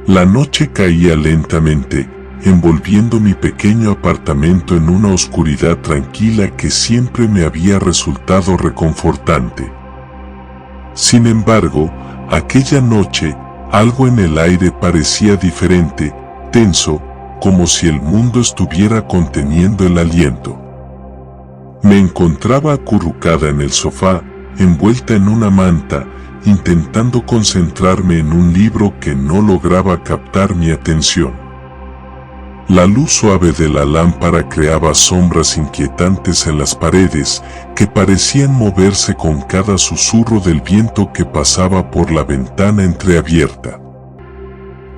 La noche caía lentamente, envolviendo mi pequeño apartamento en una oscuridad tranquila que siempre me había resultado reconfortante. Sin embargo, aquella noche, algo en el aire parecía diferente, tenso, como si el mundo estuviera conteniendo el aliento. Me encontraba acurrucada en el sofá, envuelta en una manta, intentando concentrarme en un libro que no lograba captar mi atención. La luz suave de la lámpara creaba sombras inquietantes en las paredes que parecían moverse con cada susurro del viento que pasaba por la ventana entreabierta.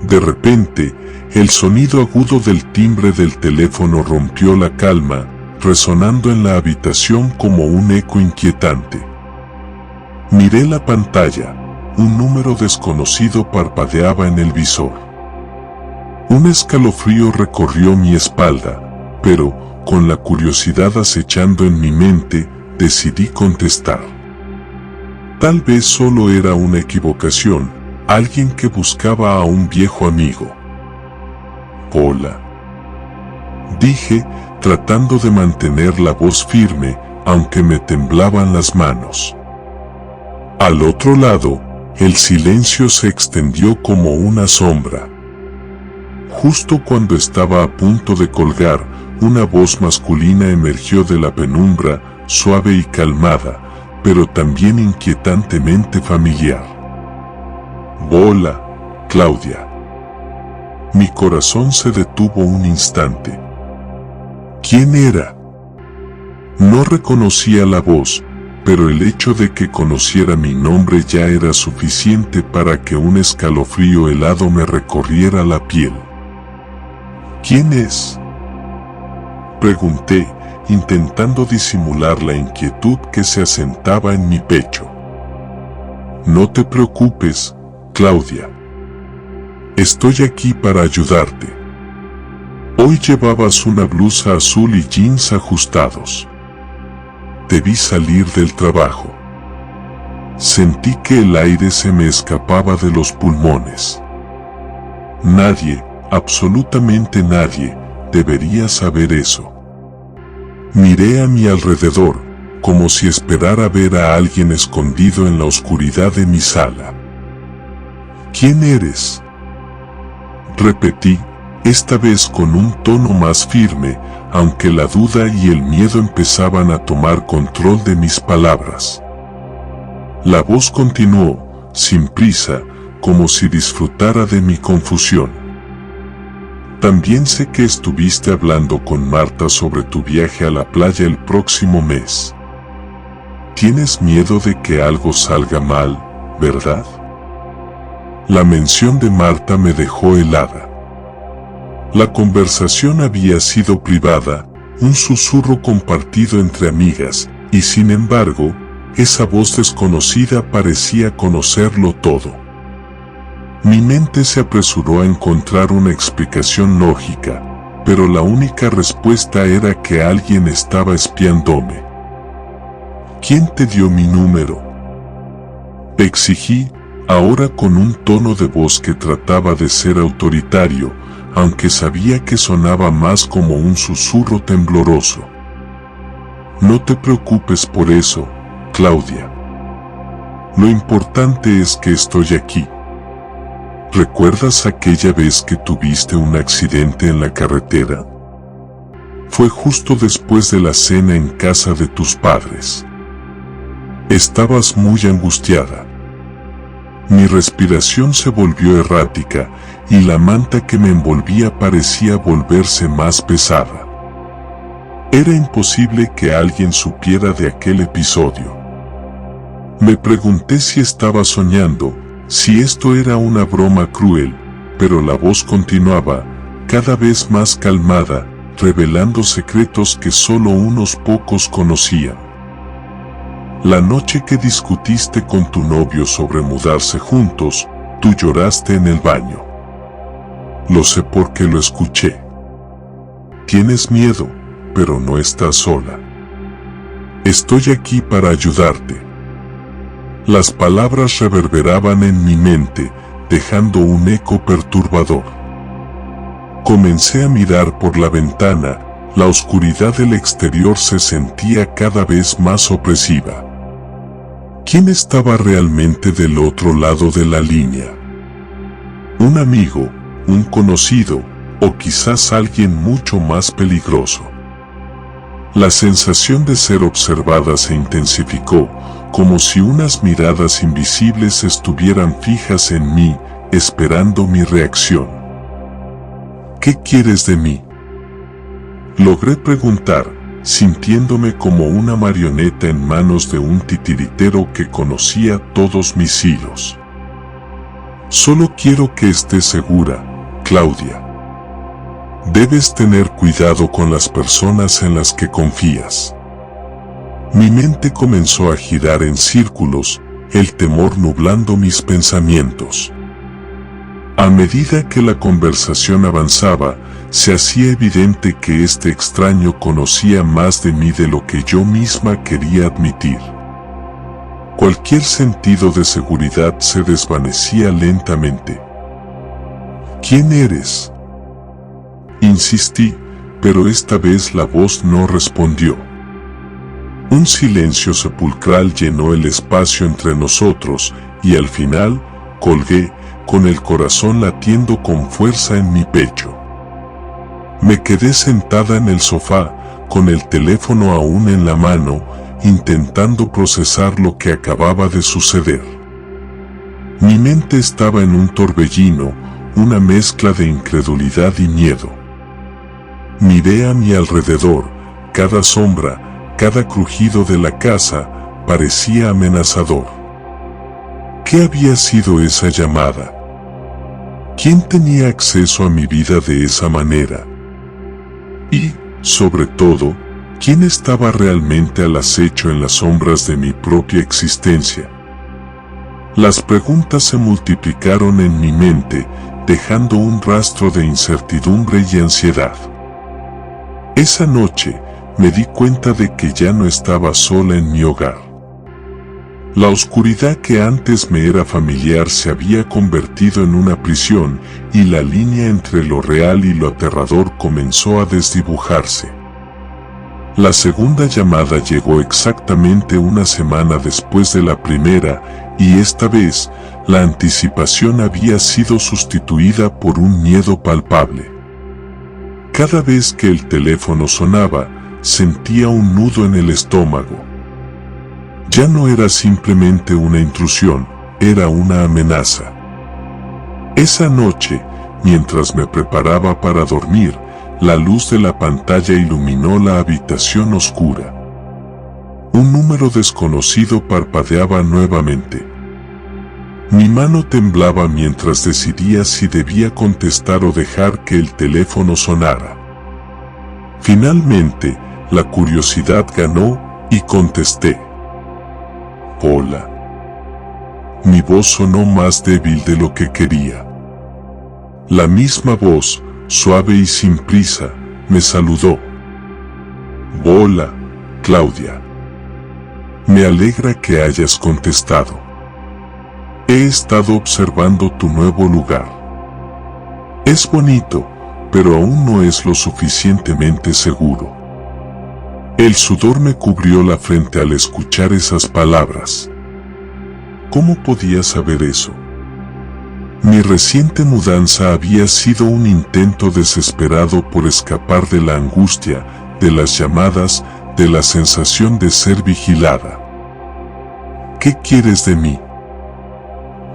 De repente, el sonido agudo del timbre del teléfono rompió la calma, resonando en la habitación como un eco inquietante. Miré la pantalla, un número desconocido parpadeaba en el visor. Un escalofrío recorrió mi espalda, pero, con la curiosidad acechando en mi mente, decidí contestar. Tal vez solo era una equivocación, alguien que buscaba a un viejo amigo. Hola, dije, tratando de mantener la voz firme, aunque me temblaban las manos. Al otro lado, el silencio se extendió como una sombra. Justo cuando estaba a punto de colgar, una voz masculina emergió de la penumbra, suave y calmada, pero también inquietantemente familiar. Hola, Claudia. Mi corazón se detuvo un instante. ¿Quién era? No reconocía la voz, pero el hecho de que conociera mi nombre ya era suficiente para que un escalofrío helado me recorriera la piel. ¿Quién es?, pregunté, intentando disimular la inquietud que se asentaba en mi pecho. No te preocupes, Claudia. Estoy aquí para ayudarte. Hoy llevabas una blusa azul y jeans ajustados. Te vi salir del trabajo. Sentí que el aire se me escapaba de los pulmones. Nadie, absolutamente nadie, debería saber eso. Miré a mi alrededor, como si esperara ver a alguien escondido en la oscuridad de mi sala. ¿Quién eres?, repetí, esta vez con un tono más firme, aunque la duda y el miedo empezaban a tomar control de mis palabras. La voz continuó, sin prisa, como si disfrutara de mi confusión. También sé que estuviste hablando con Marta sobre tu viaje a la playa el próximo mes. ¿Tienes miedo de que algo salga mal, verdad? La mención de Marta me dejó helada. La conversación había sido privada, un susurro compartido entre amigas, y sin embargo, esa voz desconocida parecía conocerlo todo. Mi mente se apresuró a encontrar una explicación lógica, pero la única respuesta era que alguien estaba espiándome. ¿Quién te dio mi número?, exigí, ahora con un tono de voz que trataba de ser autoritario, aunque sabía que sonaba más como un susurro tembloroso. No te preocupes por eso, Claudia. Lo importante es que estoy aquí. ¿Recuerdas aquella vez que tuviste un accidente en la carretera? Fue justo después de la cena en casa de tus padres. Estabas muy angustiada. Mi respiración se volvió errática, y la manta que me envolvía parecía volverse más pesada. Era imposible que alguien supiera de aquel episodio. Me pregunté si estaba soñando, si esto era una broma cruel, pero la voz continuaba, cada vez más calmada, revelando secretos que solo unos pocos conocían. La noche que discutiste con tu novio sobre mudarse juntos, tú lloraste en el baño. Lo sé porque lo escuché. Tienes miedo, pero no estás sola. Estoy aquí para ayudarte. Las palabras reverberaban en mi mente, dejando un eco perturbador. Comencé a mirar por la ventana. La oscuridad del exterior se sentía cada vez más opresiva. ¿Quién estaba realmente del otro lado de la línea? ¿Un amigo, un conocido, o quizás alguien mucho más peligroso? La sensación de ser observada se intensificó, como si unas miradas invisibles estuvieran fijas en mí, esperando mi reacción. ¿Qué quieres de mí?, logré preguntar, sintiéndome como una marioneta en manos de un titiritero que conocía todos mis hilos. Solo quiero que estés segura, Claudia. Debes tener cuidado con las personas en las que confías. Mi mente comenzó a girar en círculos, el temor nublando mis pensamientos. A medida que la conversación avanzaba, se hacía evidente que este extraño conocía más de mí de lo que yo misma quería admitir. Cualquier sentido de seguridad se desvanecía lentamente. ¿Quién eres?, insistí, pero esta vez la voz no respondió. Un silencio sepulcral llenó el espacio entre nosotros, y al final, colgué, con el corazón latiendo con fuerza en mi pecho. Me quedé sentada en el sofá, con el teléfono aún en la mano, intentando procesar lo que acababa de suceder. Mi mente estaba en un torbellino, una mezcla de incredulidad y miedo. Miré a mi alrededor, cada sombra, cada crujido de la casa, parecía amenazador. ¿Qué había sido esa llamada? ¿Quién tenía acceso a mi vida de esa manera? Y, sobre todo, ¿quién estaba realmente al acecho en las sombras de mi propia existencia? Las preguntas se multiplicaron en mi mente, dejando un rastro de incertidumbre y ansiedad. Esa noche, me di cuenta de que ya no estaba sola en mi hogar. La oscuridad que antes me era familiar se había convertido en una prisión, y la línea entre lo real y lo aterrador comenzó a desdibujarse. La segunda llamada llegó exactamente una semana después de la primera, y esta vez, la anticipación había sido sustituida por un miedo palpable. Cada vez que el teléfono sonaba, sentía un nudo en el estómago. Ya no era simplemente una intrusión, era una amenaza. Esa noche, mientras me preparaba para dormir, la luz de la pantalla iluminó la habitación oscura. Un número desconocido parpadeaba nuevamente. Mi mano temblaba mientras decidía si debía contestar o dejar que el teléfono sonara. Finalmente, la curiosidad ganó, y contesté. Hola. Mi voz sonó más débil de lo que quería. La misma voz, suave y sin prisa, me saludó. Hola, Claudia. Me alegra que hayas contestado. He estado observando tu nuevo lugar. Es bonito, pero aún no es lo suficientemente seguro. El sudor me cubrió la frente al escuchar esas palabras. ¿Cómo podía saber eso? Mi reciente mudanza había sido un intento desesperado por escapar de la angustia, de las llamadas, de la sensación de ser vigilada. ¿Qué quieres de mí?,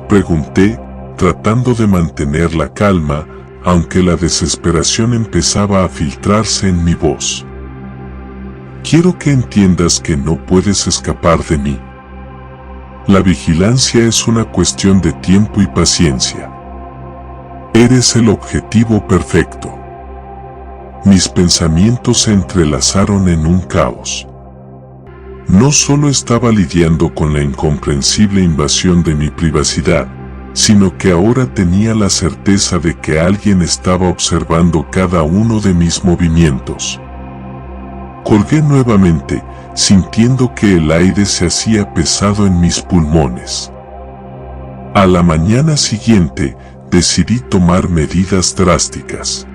pregunté, tratando de mantener la calma, aunque la desesperación empezaba a filtrarse en mi voz. Quiero que entiendas que no puedes escapar de mí. La vigilancia es una cuestión de tiempo y paciencia. Eres el objetivo perfecto. Mis pensamientos se entrelazaron en un caos. No solo estaba lidiando con la incomprensible invasión de mi privacidad, sino que ahora tenía la certeza de que alguien estaba observando cada uno de mis movimientos. Colgué nuevamente, sintiendo que el aire se hacía pesado en mis pulmones. A la mañana siguiente, decidí tomar medidas drásticas.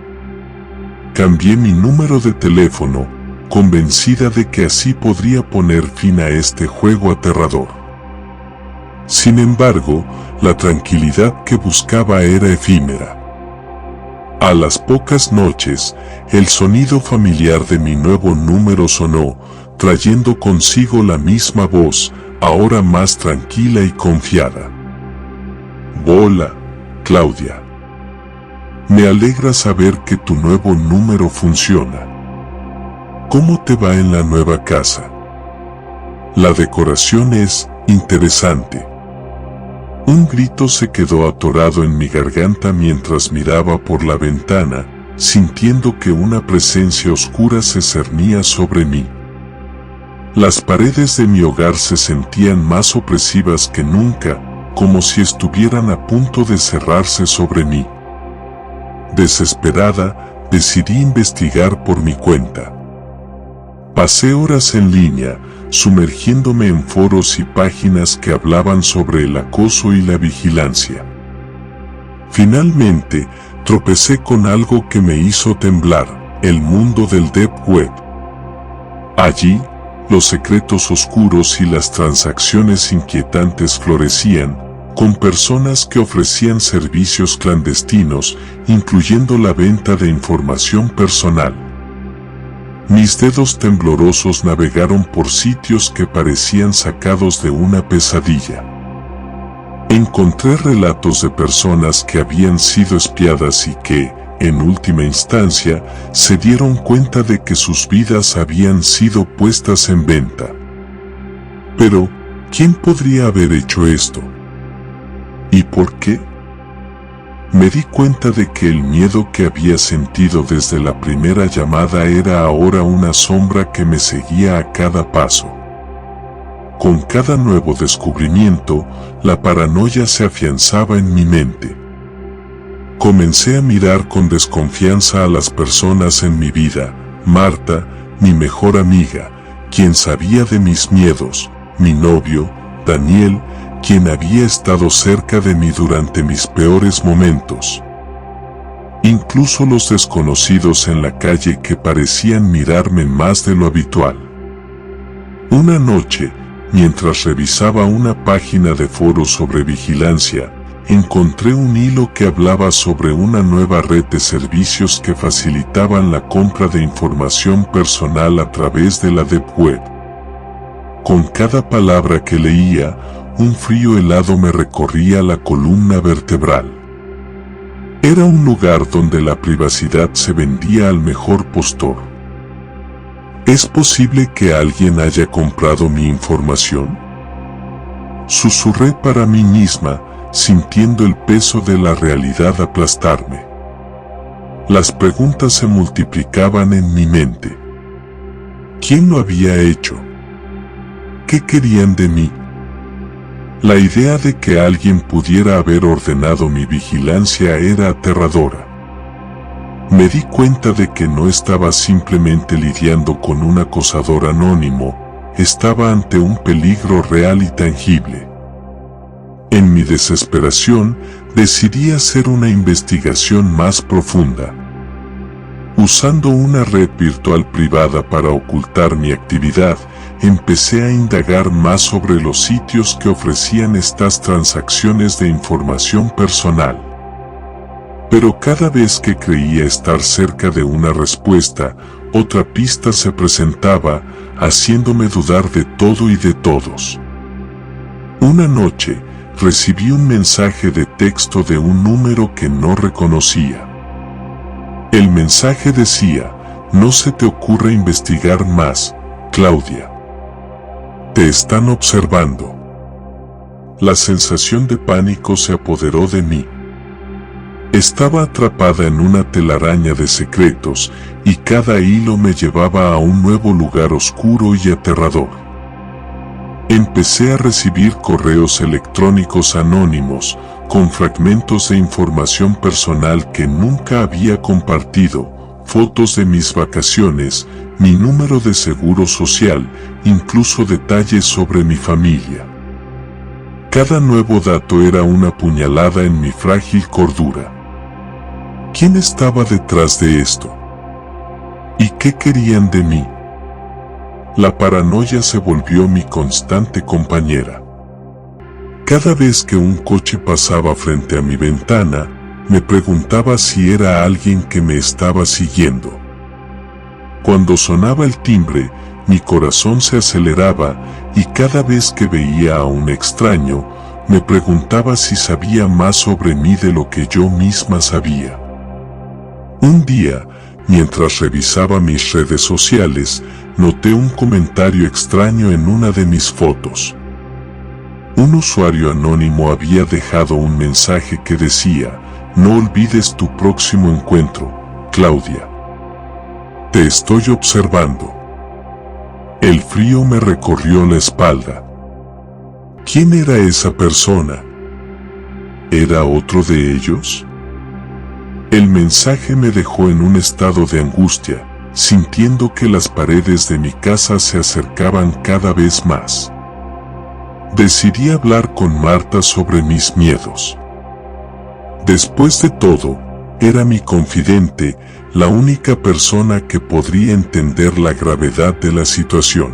Cambié mi número de teléfono, convencida de que así podría poner fin a este juego aterrador. Sin embargo, la tranquilidad que buscaba era efímera. A las pocas noches, el sonido familiar de mi nuevo número sonó, trayendo consigo la misma voz, ahora más tranquila y confiada. Hola, Claudia. Me alegra saber que tu nuevo número funciona. ¿Cómo te va en la nueva casa? La decoración es interesante. Un grito se quedó atorado en mi garganta mientras miraba por la ventana, sintiendo que una presencia oscura se cernía sobre mí. Las paredes de mi hogar se sentían más opresivas que nunca, como si estuvieran a punto de cerrarse sobre mí. Desesperada, decidí investigar por mi cuenta. Pasé horas en línea, sumergiéndome en foros y páginas que hablaban sobre el acoso y la vigilancia. Finalmente, tropecé con algo que me hizo temblar, el mundo del Deep Web. Allí, los secretos oscuros y las transacciones inquietantes florecían, con personas que ofrecían servicios clandestinos, incluyendo la venta de información personal. Mis dedos temblorosos navegaron por sitios que parecían sacados de una pesadilla. Encontré relatos de personas que habían sido espiadas y que, en última instancia, se dieron cuenta de que sus vidas habían sido puestas en venta. Pero, ¿quién podría haber hecho esto? ¿Y por qué? Me di cuenta de que el miedo que había sentido desde la primera llamada era ahora una sombra que me seguía a cada paso. Con cada nuevo descubrimiento, la paranoia se afianzaba en mi mente. Comencé a mirar con desconfianza a las personas en mi vida, Marta, mi mejor amiga, quien sabía de mis miedos, mi novio, Daniel, quien había estado cerca de mí durante mis peores momentos. Incluso los desconocidos en la calle que parecían mirarme más de lo habitual. Una noche, mientras revisaba una página de foros sobre vigilancia, encontré un hilo que hablaba sobre una nueva red de servicios que facilitaban la compra de información personal a través de la Deep Web. Con cada palabra que leía, un frío helado me recorría la columna vertebral. Era un lugar donde la privacidad se vendía al mejor postor. ¿Es posible que alguien haya comprado mi información? Susurré para mí misma, sintiendo el peso de la realidad aplastarme. Las preguntas se multiplicaban en mi mente. ¿Quién lo había hecho? ¿Qué querían de mí? La idea de que alguien pudiera haber ordenado mi vigilancia era aterradora. Me di cuenta de que no estaba simplemente lidiando con un acosador anónimo, estaba ante un peligro real y tangible. En mi desesperación, decidí hacer una investigación más profunda. Usando una red virtual privada para ocultar mi actividad, empecé a indagar más sobre los sitios que ofrecían estas transacciones de información personal. Pero cada vez que creía estar cerca de una respuesta, otra pista se presentaba, haciéndome dudar de todo y de todos. Una noche, recibí un mensaje de texto de un número que no reconocía. El mensaje decía: "No se te ocurra investigar más, Claudia. Te están observando". La sensación de pánico se apoderó de mí. Estaba atrapada en una telaraña de secretos, y cada hilo me llevaba a un nuevo lugar oscuro y aterrador. Empecé a recibir correos electrónicos anónimos, con fragmentos de información personal que nunca había compartido, fotos de mis vacaciones, mi número de seguro social, incluso detalles sobre mi familia. Cada nuevo dato era una puñalada en mi frágil cordura. ¿Quién estaba detrás de esto? ¿Y qué querían de mí? La paranoia se volvió mi constante compañera. Cada vez que un coche pasaba frente a mi ventana, me preguntaba si era alguien que me estaba siguiendo. Cuando sonaba el timbre, mi corazón se aceleraba y cada vez que veía a un extraño, me preguntaba si sabía más sobre mí de lo que yo misma sabía. Un día, mientras revisaba mis redes sociales, noté un comentario extraño en una de mis fotos. Un usuario anónimo había dejado un mensaje que decía: "No olvides tu próximo encuentro, Claudia. Te estoy observando". El frío me recorrió la espalda. ¿Quién era esa persona? ¿Era otro de ellos? El mensaje me dejó en un estado de angustia, sintiendo que las paredes de mi casa se acercaban cada vez más. Decidí hablar con Marta sobre mis miedos. Después de todo, era mi confidente, la única persona que podría entender la gravedad de la situación.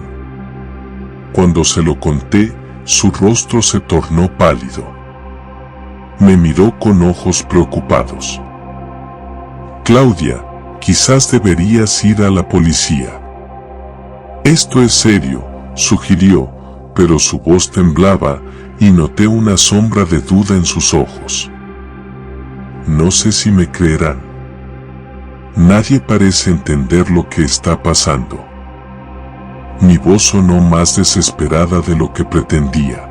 Cuando se lo conté, su rostro se tornó pálido. Me miró con ojos preocupados. «Claudia, quizás deberías ir a la policía». «Esto es serio», sugirió, pero su voz temblaba y noté una sombra de duda en sus ojos. No sé si me creerán. Nadie parece entender lo que está pasando. Mi voz sonó más desesperada de lo que pretendía.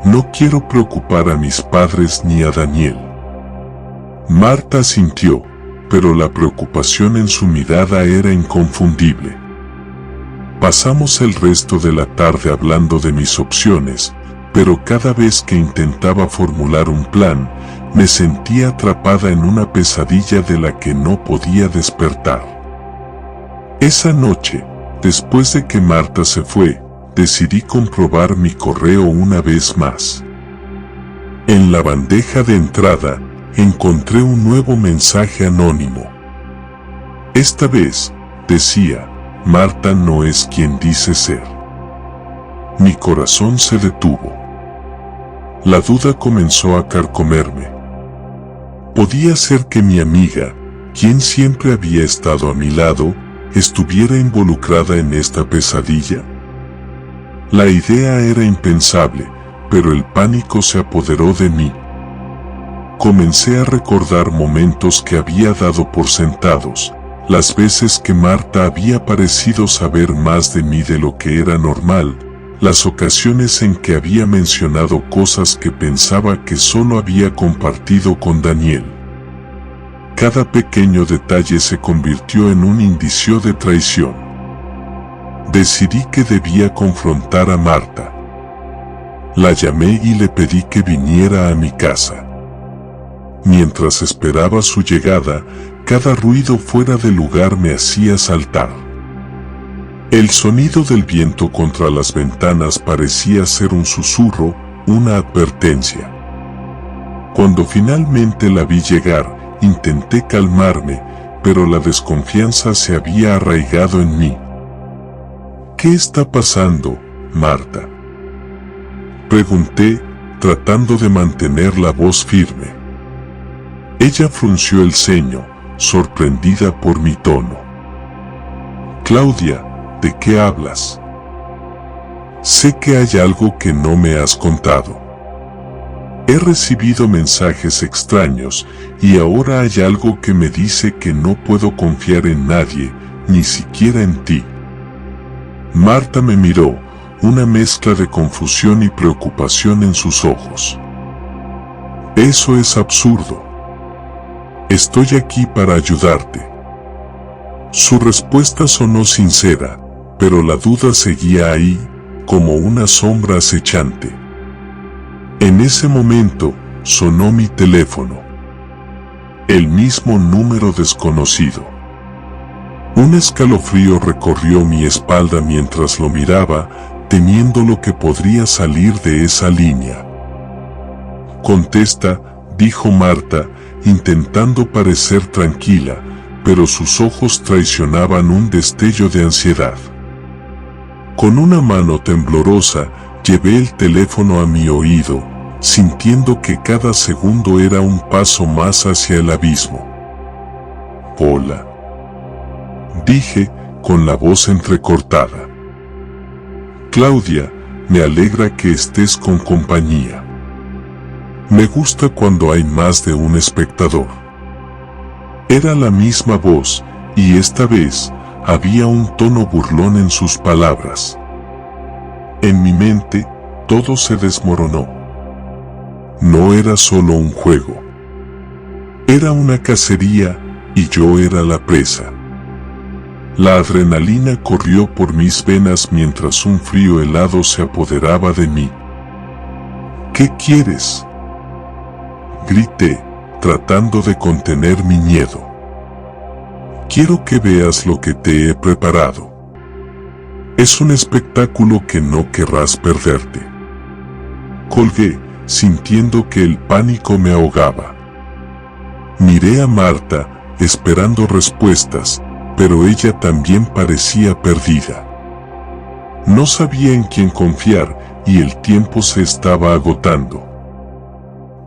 No quiero preocupar a mis padres ni a Daniel. Marta asintió, pero la preocupación en su mirada era inconfundible. Pasamos el resto de la tarde hablando de mis opciones, pero cada vez que intentaba formular un plan, me sentía atrapada en una pesadilla de la que no podía despertar. Esa noche, después de que Marta se fue, decidí comprobar mi correo una vez más. En la bandeja de entrada, encontré un nuevo mensaje anónimo. Esta vez, decía: Marta no es quien dice ser. Mi corazón se detuvo. La duda comenzó a carcomerme. ¿Podía ser que mi amiga, quien siempre había estado a mi lado, estuviera involucrada en esta pesadilla? La idea era impensable, pero el pánico se apoderó de mí. Comencé a recordar momentos que había dado por sentados, las veces que Marta había parecido saber más de mí de lo que era normal, las ocasiones en que había mencionado cosas que pensaba que solo había compartido con Daniel. Cada pequeño detalle se convirtió en un indicio de traición. Decidí que debía confrontar a Marta. La llamé y le pedí que viniera a mi casa. Mientras esperaba su llegada, cada ruido fuera de lugar me hacía saltar. El sonido del viento contra las ventanas parecía ser un susurro, una advertencia. Cuando finalmente la vi llegar, intenté calmarme, pero la desconfianza se había arraigado en mí. ¿Qué está pasando, Marta?, pregunté, tratando de mantener la voz firme. Ella frunció el ceño, sorprendida por mi tono. Claudia, ¿de qué hablas? Sé que hay algo que no me has contado. He recibido mensajes extraños y ahora hay algo que me dice que no puedo confiar en nadie, ni siquiera en ti. Marta me miró, una mezcla de confusión y preocupación en sus ojos. Eso es absurdo. Estoy aquí para ayudarte. Su respuesta sonó sincera, pero la duda seguía ahí, como una sombra acechante. En ese momento, sonó mi teléfono. El mismo número desconocido. Un escalofrío recorrió mi espalda mientras lo miraba, temiendo lo que podría salir de esa línea. Contesta, dijo Marta, intentando parecer tranquila, pero sus ojos traicionaban un destello de ansiedad. Con una mano temblorosa, llevé el teléfono a mi oído, sintiendo que cada segundo era un paso más hacia el abismo. Hola, dije, con la voz entrecortada. Claudia, me alegra que estés con compañía. Me gusta cuando hay más de un espectador. Era la misma voz, y esta vez, había un tono burlón en sus palabras. En mi mente, todo se desmoronó. No era solo un juego. Era una cacería, y yo era la presa. La adrenalina corrió por mis venas mientras un frío helado se apoderaba de mí. ¿Qué quieres?, grité, tratando de contener mi miedo. Quiero que veas lo que te he preparado. Es un espectáculo que no querrás perderte. Colgué, sintiendo que el pánico me ahogaba. Miré a Marta, esperando respuestas, pero ella también parecía perdida. No sabía en quién confiar y el tiempo se estaba agotando.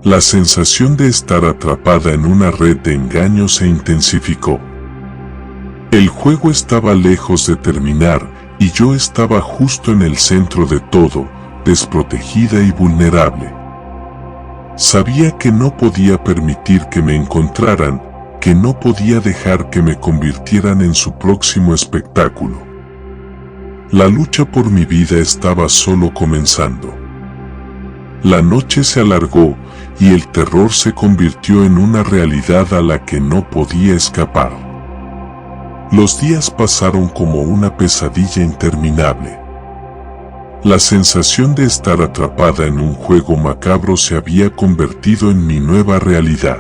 La sensación de estar atrapada en una red de engaño se intensificó. El juego estaba lejos de terminar y yo estaba justo en el centro de todo, desprotegida y vulnerable. Sabía que no podía permitir que me encontraran, que no podía dejar que me convirtieran en su próximo espectáculo. La lucha por mi vida estaba solo comenzando. La noche se alargó y el terror se convirtió en una realidad a la que no podía escapar. Los días pasaron como una pesadilla interminable. La sensación de estar atrapada en un juego macabro se había convertido en mi nueva realidad.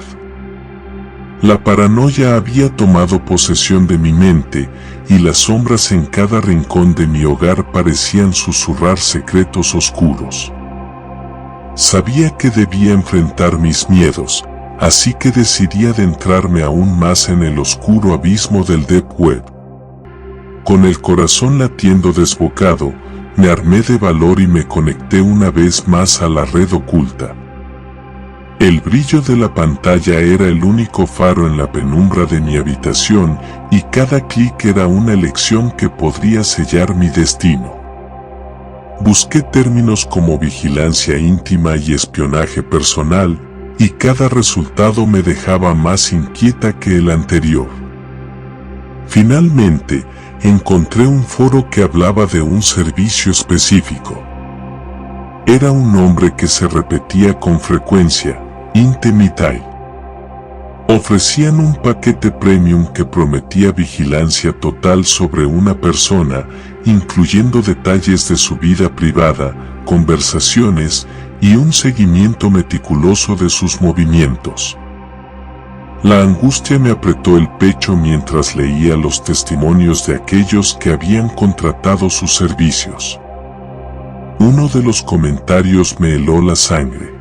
La paranoia había tomado posesión de mi mente y las sombras en cada rincón de mi hogar parecían susurrar secretos oscuros. Sabía que debía enfrentar mis miedos, así que decidí adentrarme aún más en el oscuro abismo del Deep Web. Con el corazón latiendo desbocado, me armé de valor y me conecté una vez más a la red oculta. El brillo de la pantalla era el único faro en la penumbra de mi habitación y cada clic era una elección que podría sellar mi destino. Busqué términos como vigilancia íntima y espionaje personal, y cada resultado me dejaba más inquieta que el anterior. Finalmente, encontré un foro que hablaba de un servicio específico. Era un nombre que se repetía con frecuencia: Intimidate. Ofrecían un paquete premium que prometía vigilancia total sobre una persona, incluyendo detalles de su vida privada, conversaciones y un seguimiento meticuloso de sus movimientos. La angustia me apretó el pecho mientras leía los testimonios de aquellos que habían contratado sus servicios. Uno de los comentarios me heló la sangre.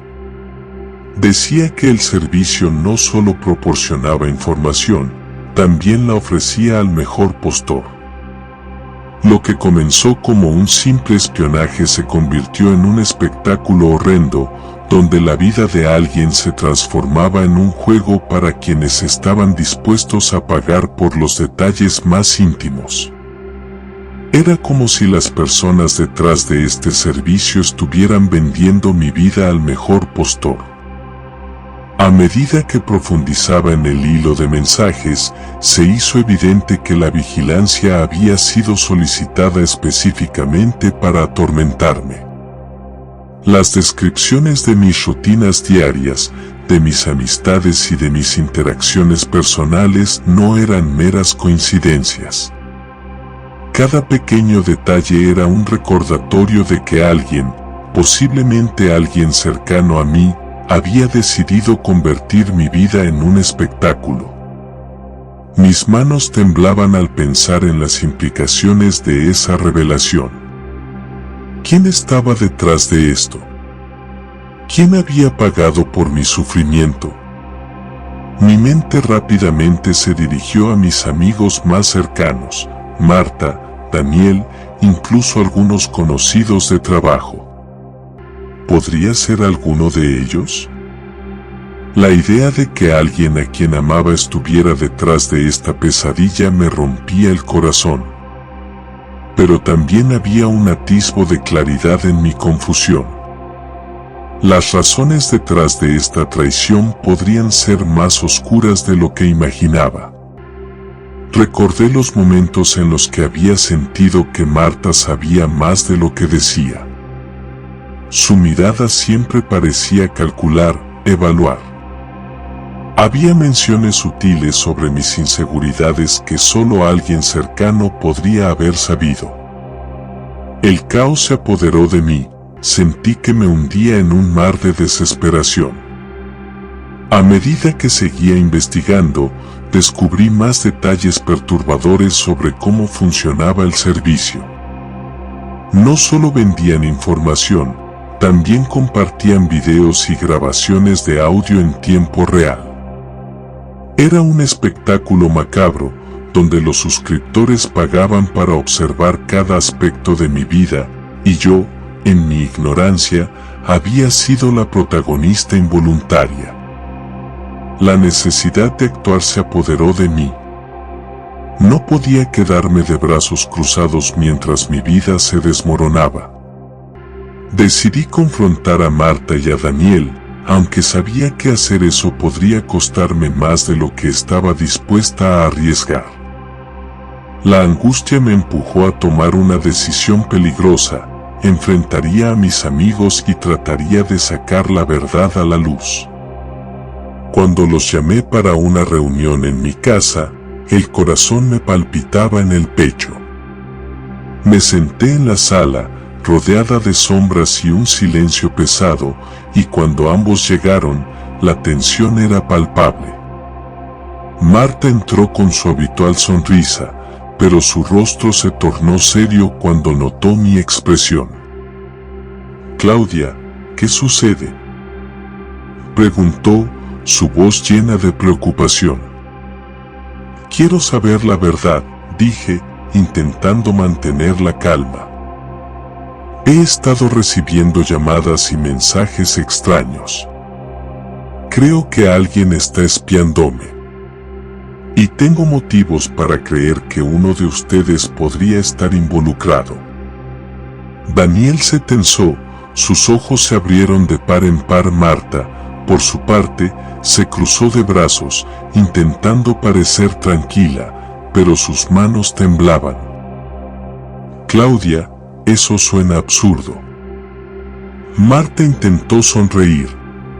Decía que el servicio no solo proporcionaba información, también la ofrecía al mejor postor. Lo que comenzó como un simple espionaje se convirtió en un espectáculo horrendo, donde la vida de alguien se transformaba en un juego para quienes estaban dispuestos a pagar por los detalles más íntimos. Era como si las personas detrás de este servicio estuvieran vendiendo mi vida al mejor postor. A medida que profundizaba en el hilo de mensajes, se hizo evidente que la vigilancia había sido solicitada específicamente para atormentarme. Las descripciones de mis rutinas diarias, de mis amistades y de mis interacciones personales no eran meras coincidencias. Cada pequeño detalle era un recordatorio de que alguien, posiblemente alguien cercano a mí, había decidido convertir mi vida en un espectáculo. Mis manos temblaban al pensar en las implicaciones de esa revelación. ¿Quién estaba detrás de esto? ¿Quién había pagado por mi sufrimiento? Mi mente rápidamente se dirigió a mis amigos más cercanos, Marta, Daniel, incluso algunos conocidos de trabajo. ¿Podría ser alguno de ellos? La idea de que alguien a quien amaba estuviera detrás de esta pesadilla me rompía el corazón. Pero también había un atisbo de claridad en mi confusión. Las razones detrás de esta traición podrían ser más oscuras de lo que imaginaba. Recordé los momentos en los que había sentido que Marta sabía más de lo que decía. Su mirada siempre parecía calcular, evaluar. Había menciones sutiles sobre mis inseguridades que solo alguien cercano podría haber sabido. El caos se apoderó de mí, sentí que me hundía en un mar de desesperación. A medida que seguía investigando, descubrí más detalles perturbadores sobre cómo funcionaba el servicio. No solo vendían información, también compartían videos y grabaciones de audio en tiempo real. Era un espectáculo macabro, donde los suscriptores pagaban para observar cada aspecto de mi vida, y yo, en mi ignorancia, había sido la protagonista involuntaria. La necesidad de actuar se apoderó de mí. No podía quedarme de brazos cruzados mientras mi vida se desmoronaba. Decidí confrontar a Marta y a Daniel, aunque sabía que hacer eso podría costarme más de lo que estaba dispuesta a arriesgar. La angustia me empujó a tomar una decisión peligrosa: enfrentaría a mis amigos y trataría de sacar la verdad a la luz. Cuando los llamé para una reunión en mi casa, el corazón me palpitaba en el pecho. Me senté en la sala, rodeada de sombras y un silencio pesado, y cuando ambos llegaron, la tensión era palpable. Marta entró con su habitual sonrisa, pero su rostro se tornó serio cuando notó mi expresión. «Claudia, ¿qué sucede?», preguntó, su voz llena de preocupación. «Quiero saber la verdad», dije, intentando mantener la calma. «He estado recibiendo llamadas y mensajes extraños. Creo que alguien está espiándome. Y tengo motivos para creer que uno de ustedes podría estar involucrado». Daniel se tensó, sus ojos se abrieron de par en par. Marta, por su parte, se cruzó de brazos, intentando parecer tranquila, pero sus manos temblaban. «Claudia, eso suena absurdo». Marta intentó sonreír,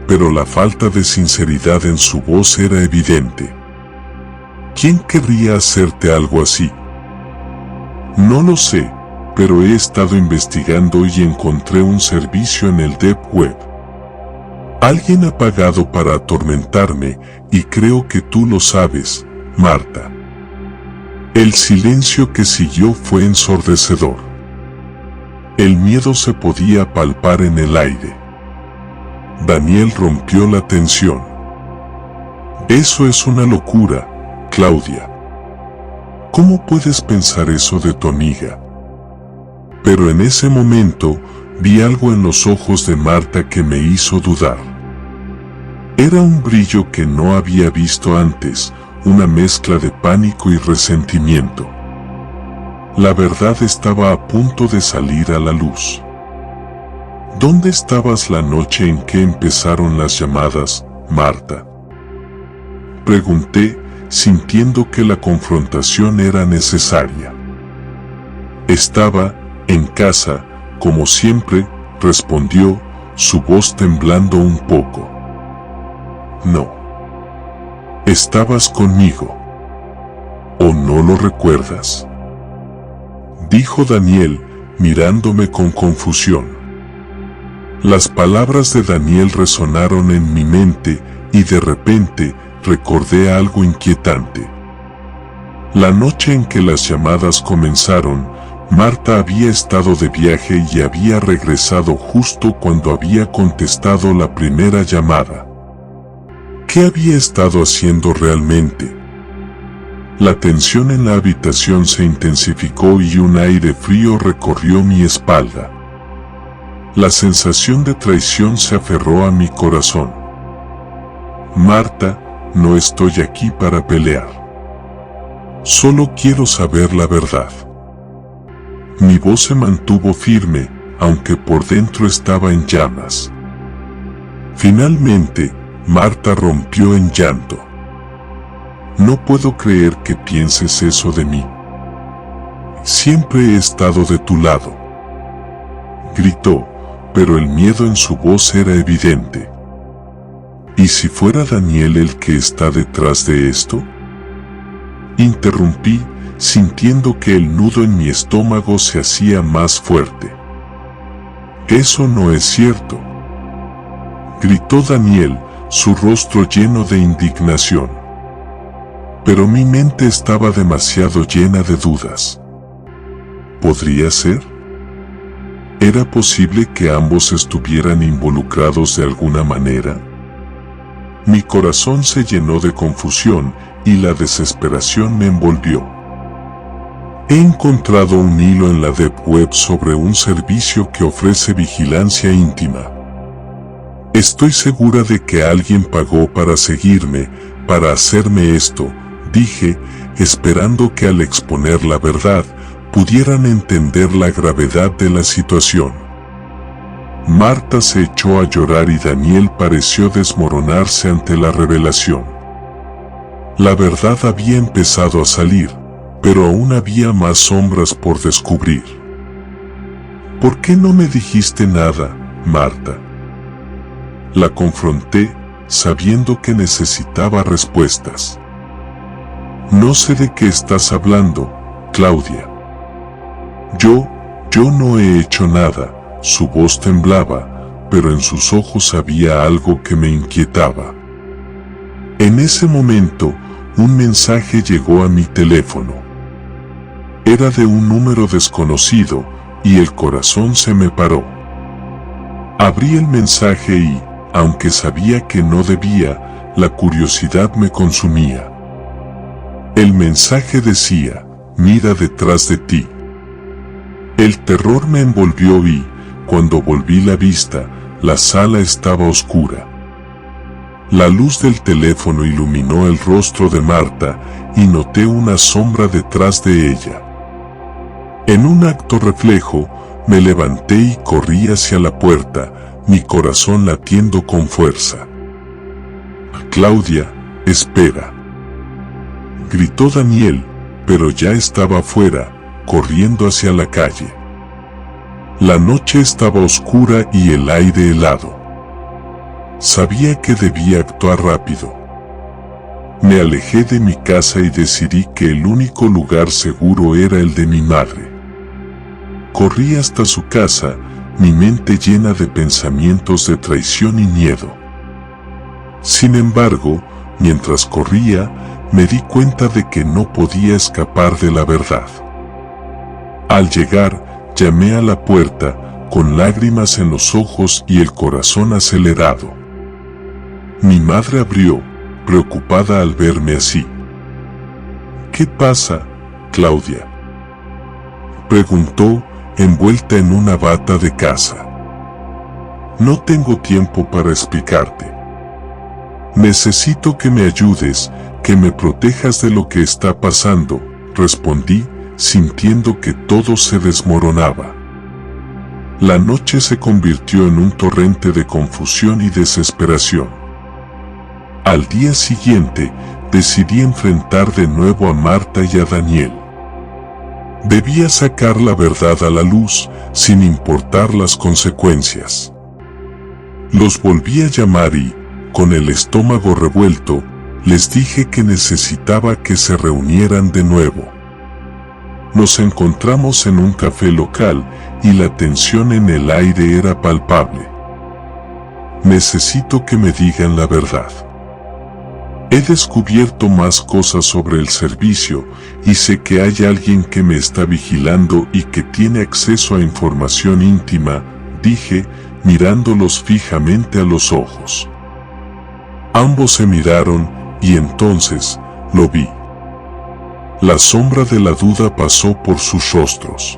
pero la falta de sinceridad en su voz era evidente. «¿Quién querría hacerte algo así?». «No lo sé, pero he estado investigando y encontré un servicio en el Deep Web. Alguien ha pagado para atormentarme y creo que tú lo sabes, Marta». El silencio que siguió fue ensordecedor. El miedo se podía palpar en el aire. Daniel rompió la tensión. «Eso es una locura, Claudia. ¿Cómo puedes pensar eso de tu amiga?». Pero en ese momento, vi algo en los ojos de Marta que me hizo dudar. Era un brillo que no había visto antes, una mezcla de pánico y resentimiento. La verdad estaba a punto de salir a la luz. «¿Dónde estabas la noche en que empezaron las llamadas, Marta?», pregunté, sintiendo que la confrontación era necesaria. «Estaba en casa, como siempre», respondió, su voz temblando un poco. «No. Estabas conmigo. ¿O no lo recuerdas?», dijo Daniel, mirándome con confusión. Las palabras de Daniel resonaron en mi mente, y de repente, recordé algo inquietante. La noche en que las llamadas comenzaron, Marta había estado de viaje y había regresado justo cuando había contestado la primera llamada. ¿Qué había estado haciendo realmente? La tensión en la habitación se intensificó y un aire frío recorrió mi espalda. La sensación de traición se aferró a mi corazón. Marta, no estoy aquí para pelear. Solo quiero saber la verdad. Mi voz se mantuvo firme, aunque por dentro estaba en llamas. Finalmente, Marta rompió en llanto. No puedo creer que pienses eso de mí. Siempre he estado de tu lado. Gritó, pero el miedo en su voz era evidente. ¿Y si fuera Daniel el que está detrás de esto? Interrumpí, sintiendo que el nudo en mi estómago se hacía más fuerte. Eso no es cierto, gritó Daniel, su rostro lleno de indignación. Pero mi mente estaba demasiado llena de dudas. ¿Podría ser? ¿Era posible que ambos estuvieran involucrados de alguna manera? Mi corazón se llenó de confusión y la desesperación me envolvió. He encontrado un hilo en la Deep Web sobre un servicio que ofrece vigilancia íntima. Estoy segura de que alguien pagó para seguirme, para hacerme esto, dije, esperando que al exponer la verdad, pudieran entender la gravedad de la situación. Marta se echó a llorar y Daniel pareció desmoronarse ante la revelación. La verdad había empezado a salir, pero aún había más sombras por descubrir. ¿Por qué no me dijiste nada, Marta? La confronté, sabiendo que necesitaba respuestas. No sé de qué estás hablando, Claudia. Yo no he hecho nada. Su voz temblaba, pero en sus ojos había algo que me inquietaba. En ese momento, un mensaje llegó a mi teléfono. Era de un número desconocido, y el corazón se me paró. Abrí el mensaje y, aunque sabía que no debía, la curiosidad me consumía. El mensaje decía, mira detrás de ti. El terror me envolvió y, cuando volví la vista, la sala estaba oscura. La luz del teléfono iluminó el rostro de Marta y noté una sombra detrás de ella. En un acto reflejo, me levanté y corrí hacia la puerta, mi corazón latiendo con fuerza. Claudia, espera. Gritó Daniel, pero ya estaba afuera, corriendo hacia la calle. La noche estaba oscura y el aire helado. Sabía que debía actuar rápido. Me alejé de mi casa y decidí que el único lugar seguro era el de mi madre. Corrí hasta su casa, mi mente llena de pensamientos de traición y miedo. Sin embargo, mientras corría, me di cuenta de que no podía escapar de la verdad. Al llegar, llamé a la puerta, con lágrimas en los ojos y el corazón acelerado. Mi madre abrió, preocupada al verme así. ¿Qué pasa, Claudia?, preguntó, envuelta en una bata de casa. No tengo tiempo para explicarte. Necesito que me ayudes, que me protejas de lo que está pasando, respondí, sintiendo que todo se desmoronaba. La noche se convirtió en un torrente de confusión y desesperación. Al día siguiente, decidí enfrentar de nuevo a Marta y a Daniel. Debía sacar la verdad a la luz, sin importar las consecuencias. Los volví a llamar y, con el estómago revuelto, les dije que necesitaba que se reunieran de nuevo. Nos encontramos en un café local y la tensión en el aire era palpable. Necesito que me digan la verdad. He descubierto más cosas sobre el servicio y sé que hay alguien que me está vigilando y que tiene acceso a información íntima, dije, mirándolos fijamente a los ojos. Ambos se miraron y entonces lo vi. La sombra de la duda pasó por sus rostros.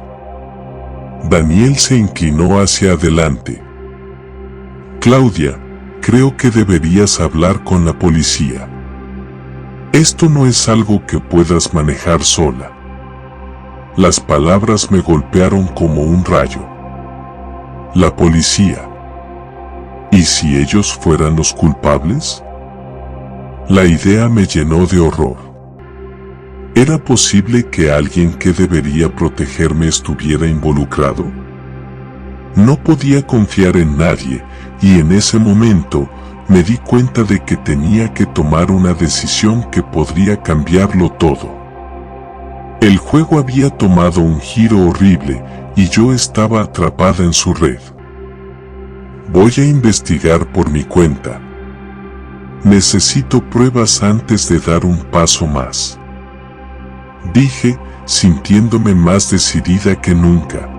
Daniel se inclinó hacia adelante. Claudia, creo que deberías hablar con la policía. Esto no es algo que puedas manejar sola. Las palabras me golpearon como un rayo. La policía. ¿Y si ellos fueran los culpables? La idea me llenó de horror. ¿Era posible que alguien que debería protegerme estuviera involucrado? No podía confiar en nadie, y en ese momento me di cuenta de que tenía que tomar una decisión que podría cambiarlo todo. El juego había tomado un giro horrible y yo estaba atrapada en su red. Voy a investigar por mi cuenta. Necesito pruebas antes de dar un paso más. Dije, sintiéndome más decidida que nunca.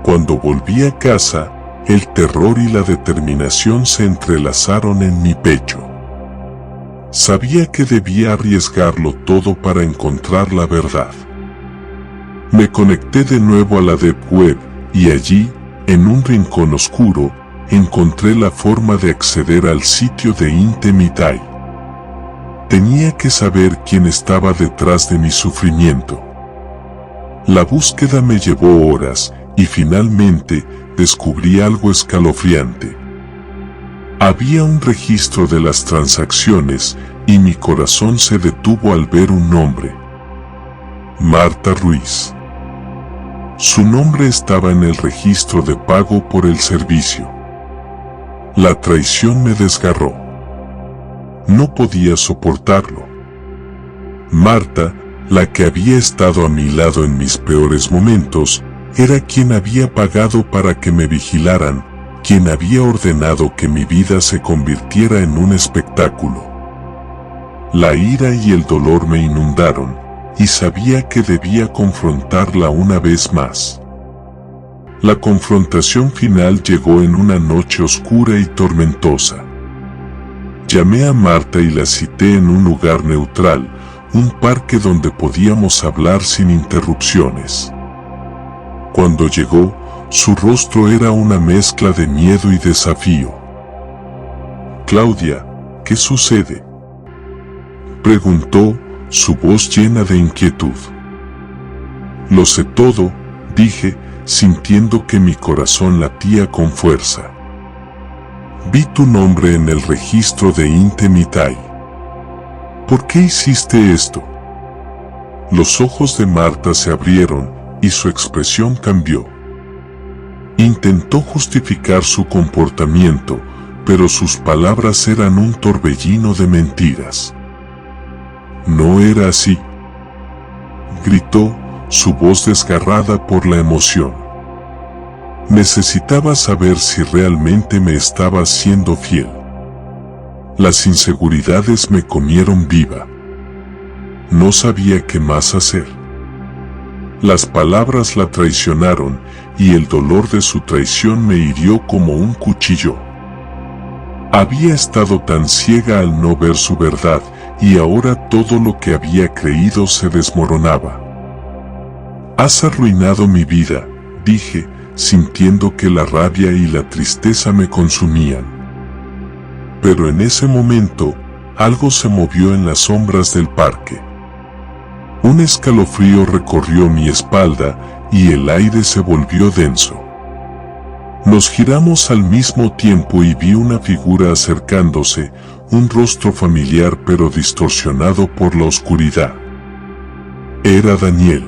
Cuando volví a casa, el terror y la determinación se entrelazaron en mi pecho. Sabía que debía arriesgarlo todo para encontrar la verdad. Me conecté de nuevo a la Deep Web y allí, en un rincón oscuro, encontré la forma de acceder al sitio de Intimidai. Tenía que saber quién estaba detrás de mi sufrimiento. La búsqueda me llevó horas y finalmente descubrí algo escalofriante. Había un registro de las transacciones y mi corazón se detuvo al ver un nombre. Marta Ruiz. Su nombre estaba en el registro de pago por el servicio. La traición me desgarró. No podía soportarlo. Marta, la que había estado a mi lado en mis peores momentos, era quien había pagado para que me vigilaran, quien había ordenado que mi vida se convirtiera en un espectáculo. La ira y el dolor me inundaron, y sabía que debía confrontarla una vez más. La confrontación final llegó en una noche oscura y tormentosa. Llamé a Marta y la cité en un lugar neutral, un parque donde podíamos hablar sin interrupciones. Cuando llegó, su rostro era una mezcla de miedo y desafío. «Claudia, ¿qué sucede?», preguntó, su voz llena de inquietud. «Lo sé todo», dije, sintiendo que mi corazón latía con fuerza. «Vi tu nombre en el registro de Intimidai. ¿Por qué hiciste esto?». Los ojos de Marta se abrieron y su expresión cambió. Intentó justificar su comportamiento, pero sus palabras eran un torbellino de mentiras. «No era así», gritó, su voz desgarrada por la emoción. Necesitaba saber si realmente me estaba siendo fiel. Las inseguridades me comieron viva. No sabía qué más hacer. Las palabras la traicionaron y el dolor de su traición me hirió como un cuchillo. Había estado tan ciega al no ver su verdad y ahora todo lo que había creído se desmoronaba. «Has arruinado mi vida», dije, sintiendo que la rabia y la tristeza me consumían. Pero en ese momento, algo se movió en las sombras del parque. Un escalofrío recorrió mi espalda y el aire se volvió denso. Nos giramos al mismo tiempo y vi una figura acercándose, un rostro familiar pero distorsionado por la oscuridad. Era Daniel.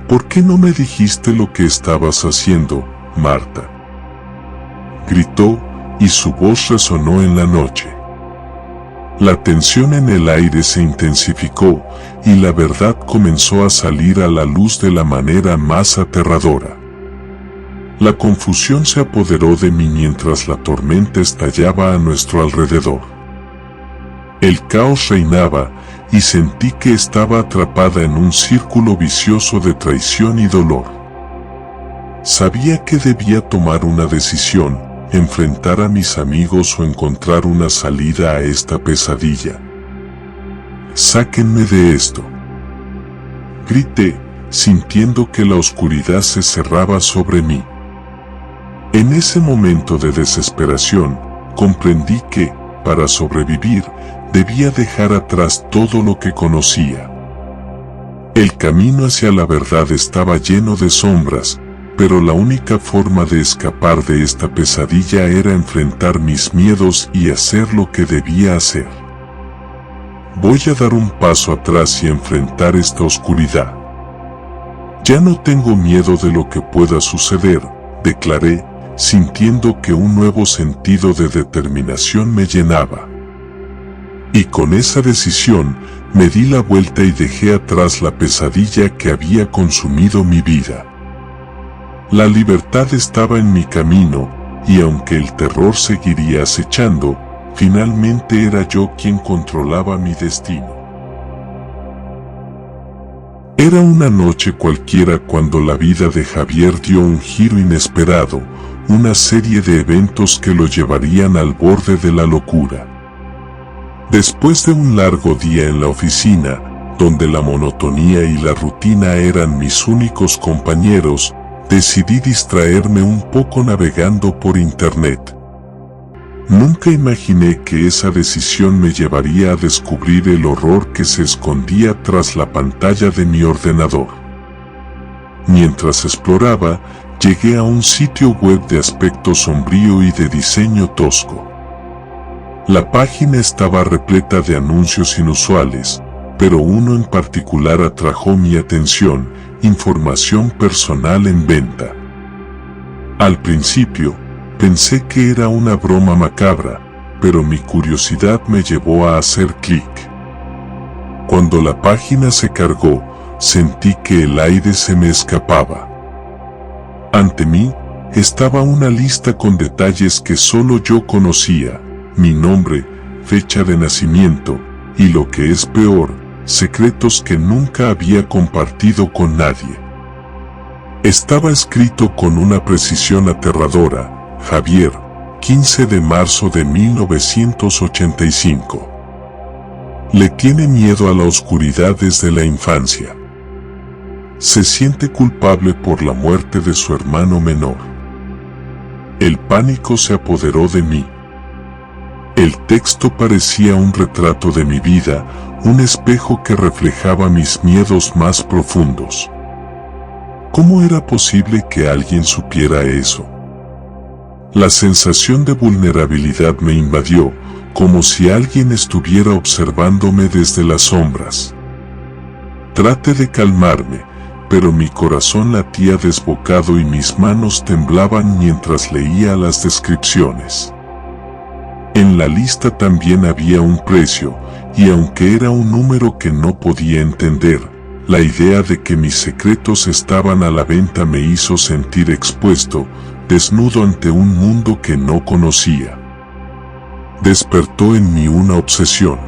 «¿Por qué no me dijiste lo que estabas haciendo, Marta?», gritó, y su voz resonó en la noche. La tensión en el aire se intensificó, y la verdad comenzó a salir a la luz de la manera más aterradora. La confusión se apoderó de mí mientras la tormenta estallaba a nuestro alrededor. El caos reinaba y sentí que estaba atrapada en un círculo vicioso de traición y dolor. Sabía que debía tomar una decisión, enfrentar a mis amigos o encontrar una salida a esta pesadilla. «Sáquenme de esto», grité, sintiendo que la oscuridad se cerraba sobre mí. En ese momento de desesperación, comprendí que, para sobrevivir, debía dejar atrás todo lo que conocía. El camino hacia la verdad estaba lleno de sombras, pero la única forma de escapar de esta pesadilla era enfrentar mis miedos y hacer lo que debía hacer. Voy a dar un paso atrás y enfrentar esta oscuridad. Ya no tengo miedo de lo que pueda suceder, declaré, sintiendo que un nuevo sentido de determinación me llenaba. Y con esa decisión, me di la vuelta y dejé atrás la pesadilla que había consumido mi vida. La libertad estaba en mi camino, y aunque el terror seguiría acechando, finalmente era yo quien controlaba mi destino. Era una noche cualquiera cuando la vida de Javier dio un giro inesperado, una serie de eventos que lo llevarían al borde de la locura. Después de un largo día en la oficina, donde la monotonía y la rutina eran mis únicos compañeros, decidí distraerme un poco navegando por internet. Nunca imaginé que esa decisión me llevaría a descubrir el horror que se escondía tras la pantalla de mi ordenador. Mientras exploraba, llegué a un sitio web de aspecto sombrío y de diseño tosco. La página estaba repleta de anuncios inusuales, pero uno en particular atrajo mi atención: información personal en venta. Al principio, pensé que era una broma macabra, pero mi curiosidad me llevó a hacer clic. Cuando la página se cargó, sentí que el aire se me escapaba. Ante mí, estaba una lista con detalles que solo yo conocía: mi nombre, fecha de nacimiento, y lo que es peor, secretos que nunca había compartido con nadie. Estaba escrito con una precisión aterradora: Javier, 15 de marzo de 1985. Le tiene miedo a la oscuridad desde la infancia. Se siente culpable por la muerte de su hermano menor. El pánico se apoderó de mí. El texto parecía un retrato de mi vida, un espejo que reflejaba mis miedos más profundos. ¿Cómo era posible que alguien supiera eso? La sensación de vulnerabilidad me invadió, como si alguien estuviera observándome desde las sombras. Traté de calmarme, pero mi corazón latía desbocado y mis manos temblaban mientras leía las descripciones. En la lista también había un precio, y aunque era un número que no podía entender, la idea de que mis secretos estaban a la venta me hizo sentir expuesto, desnudo ante un mundo que no conocía. Despertó en mí una obsesión.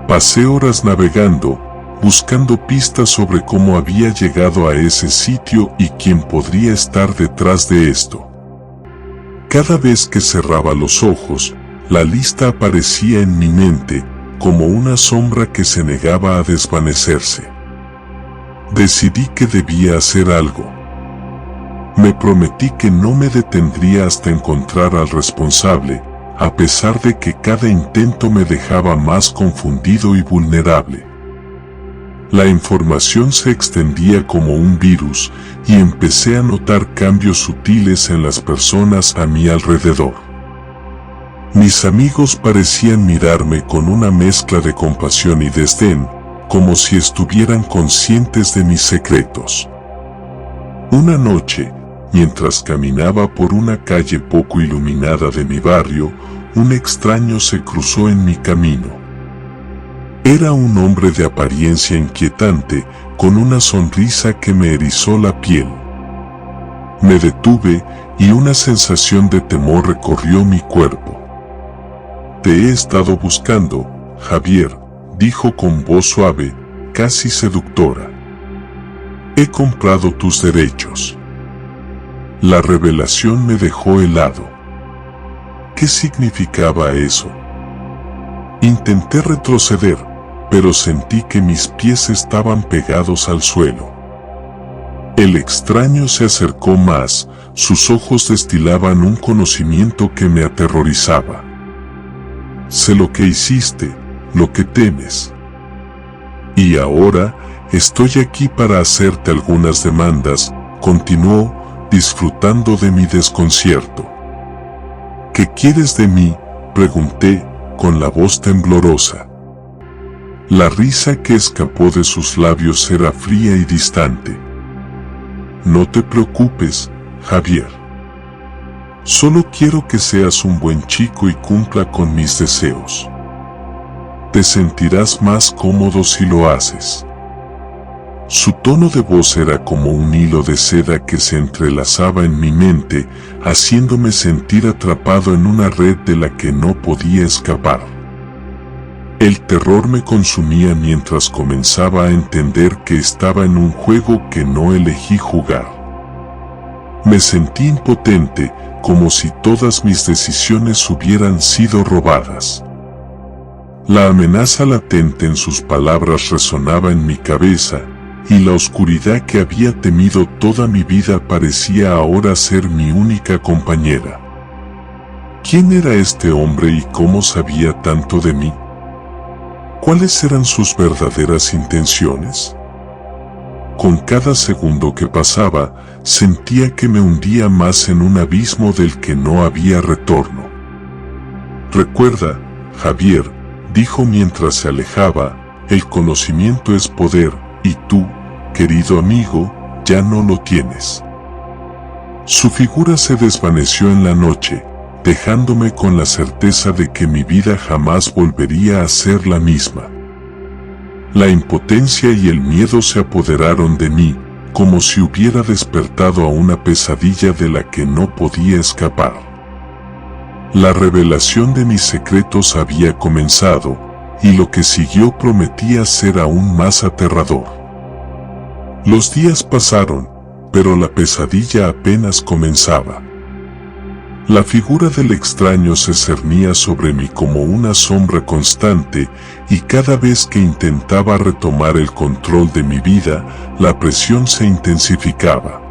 Pasé horas navegando, buscando pistas sobre cómo había llegado a ese sitio y quién podría estar detrás de esto. Cada vez que cerraba los ojos, la lista aparecía en mi mente, como una sombra que se negaba a desvanecerse. Decidí que debía hacer algo. Me prometí que no me detendría hasta encontrar al responsable, a pesar de que cada intento me dejaba más confundido y vulnerable. La información se extendía como un virus, y empecé a notar cambios sutiles en las personas a mi alrededor. Mis amigos parecían mirarme con una mezcla de compasión y desdén, como si estuvieran conscientes de mis secretos. Una noche, mientras caminaba por una calle poco iluminada de mi barrio, un extraño se cruzó en mi camino. Era un hombre de apariencia inquietante, con una sonrisa que me erizó la piel. Me detuve, y una sensación de temor recorrió mi cuerpo. Te he estado buscando, Javier, dijo con voz suave, casi seductora. He comprado tus derechos. La revelación me dejó helado. ¿Qué significaba eso? Intenté retroceder, pero sentí que mis pies estaban pegados al suelo. El extraño se acercó más, sus ojos destilaban un conocimiento que me aterrorizaba. Sé lo que hiciste, lo que temes. Y ahora, estoy aquí para hacerte algunas demandas, continuó, disfrutando de mi desconcierto. ¿Qué quieres de mí?, pregunté, con la voz temblorosa. La risa que escapó de sus labios era fría y distante. No te preocupes, Javier. Solo quiero que seas un buen chico y cumpla con mis deseos. Te sentirás más cómodo si lo haces. Su tono de voz era como un hilo de seda que se entrelazaba en mi mente, haciéndome sentir atrapado en una red de la que no podía escapar. El terror me consumía mientras comenzaba a entender que estaba en un juego que no elegí jugar. Me sentí impotente, como si todas mis decisiones hubieran sido robadas. La amenaza latente en sus palabras resonaba en mi cabeza, y la oscuridad que había temido toda mi vida parecía ahora ser mi única compañera. ¿Quién era este hombre y cómo sabía tanto de mí? ¿Cuáles eran sus verdaderas intenciones? Con cada segundo que pasaba, sentía que me hundía más en un abismo del que no había retorno. Recuerda, Javier, dijo mientras se alejaba, el conocimiento es poder, y tú, querido amigo, ya no lo tienes. Su figura se desvaneció en la noche, dejándome con la certeza de que mi vida jamás volvería a ser la misma. La impotencia y el miedo se apoderaron de mí, como si hubiera despertado a una pesadilla de la que no podía escapar. La revelación de mis secretos había comenzado, y lo que siguió prometía ser aún más aterrador. Los días pasaron, pero la pesadilla apenas comenzaba. La figura del extraño se cernía sobre mí como una sombra constante, y cada vez que intentaba retomar el control de mi vida, la presión se intensificaba.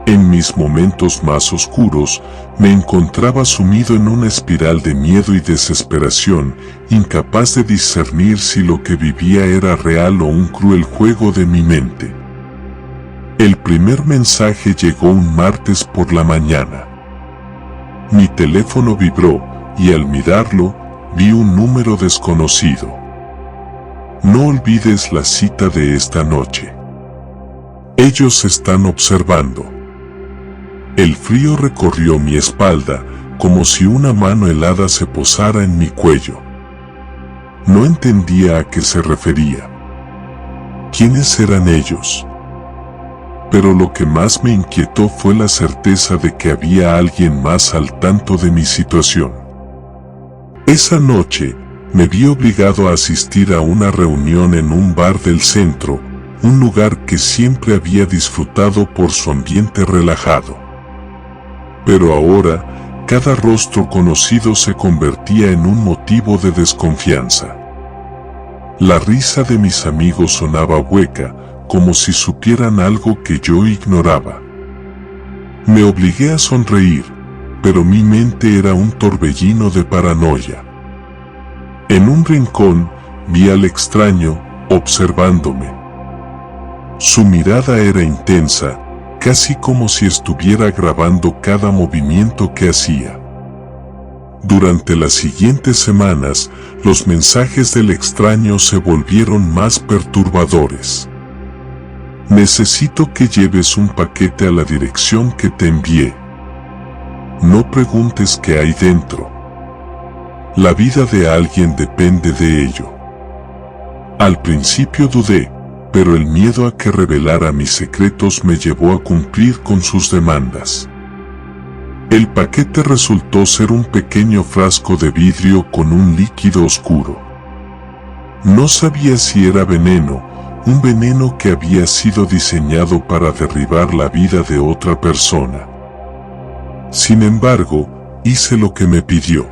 En mis momentos más oscuros, me encontraba sumido en una espiral de miedo y desesperación, incapaz de discernir si lo que vivía era real o un cruel juego de mi mente. El primer mensaje llegó un martes por la mañana. Mi teléfono vibró, y al mirarlo, vi un número desconocido. No olvides la cita de esta noche. Ellos están observando. El frío recorrió mi espalda, como si una mano helada se posara en mi cuello. No entendía a qué se refería. ¿Quiénes eran ellos? Pero lo que más me inquietó fue la certeza de que había alguien más al tanto de mi situación. Esa noche, me vi obligado a asistir a una reunión en un bar del centro, un lugar que siempre había disfrutado por su ambiente relajado. Pero ahora, cada rostro conocido se convertía en un motivo de desconfianza. La risa de mis amigos sonaba hueca, como si supieran algo que yo ignoraba. Me obligué a sonreír, pero mi mente era un torbellino de paranoia. En un rincón, vi al extraño, observándome. Su mirada era intensa, casi como si estuviera grabando cada movimiento que hacía. Durante las siguientes semanas, los mensajes del extraño se volvieron más perturbadores. Necesito que lleves un paquete a la dirección que te envié. No preguntes qué hay dentro. La vida de alguien depende de ello. Al principio dudé, pero el miedo a que revelara mis secretos me llevó a cumplir con sus demandas. El paquete resultó ser un pequeño frasco de vidrio con un líquido oscuro. No sabía si era veneno, un veneno que había sido diseñado para derribar la vida de otra persona. Sin embargo, hice lo que me pidió.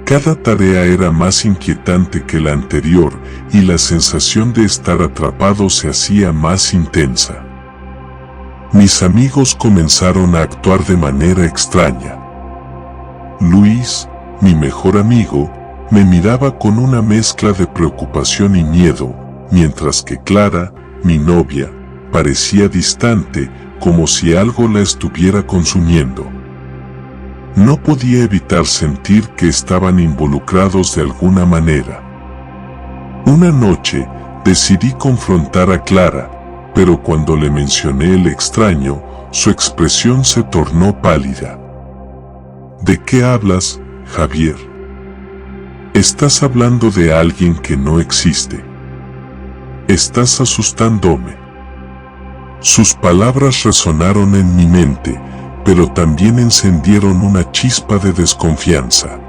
Cada tarea era más inquietante que la anterior y la sensación de estar atrapado se hacía más intensa. Mis amigos comenzaron a actuar de manera extraña. Luis, mi mejor amigo, me miraba con una mezcla de preocupación y miedo, mientras que Clara, mi novia, parecía distante, como si algo la estuviera consumiendo. No podía evitar sentir que estaban involucrados de alguna manera. Una noche, decidí confrontar a Clara, pero cuando le mencioné el extraño, su expresión se tornó pálida. ¿De qué hablas, Javier? Estás hablando de alguien que no existe. Estás asustándome. Sus palabras resonaron en mi mente, pero también encendieron una chispa de desconfianza.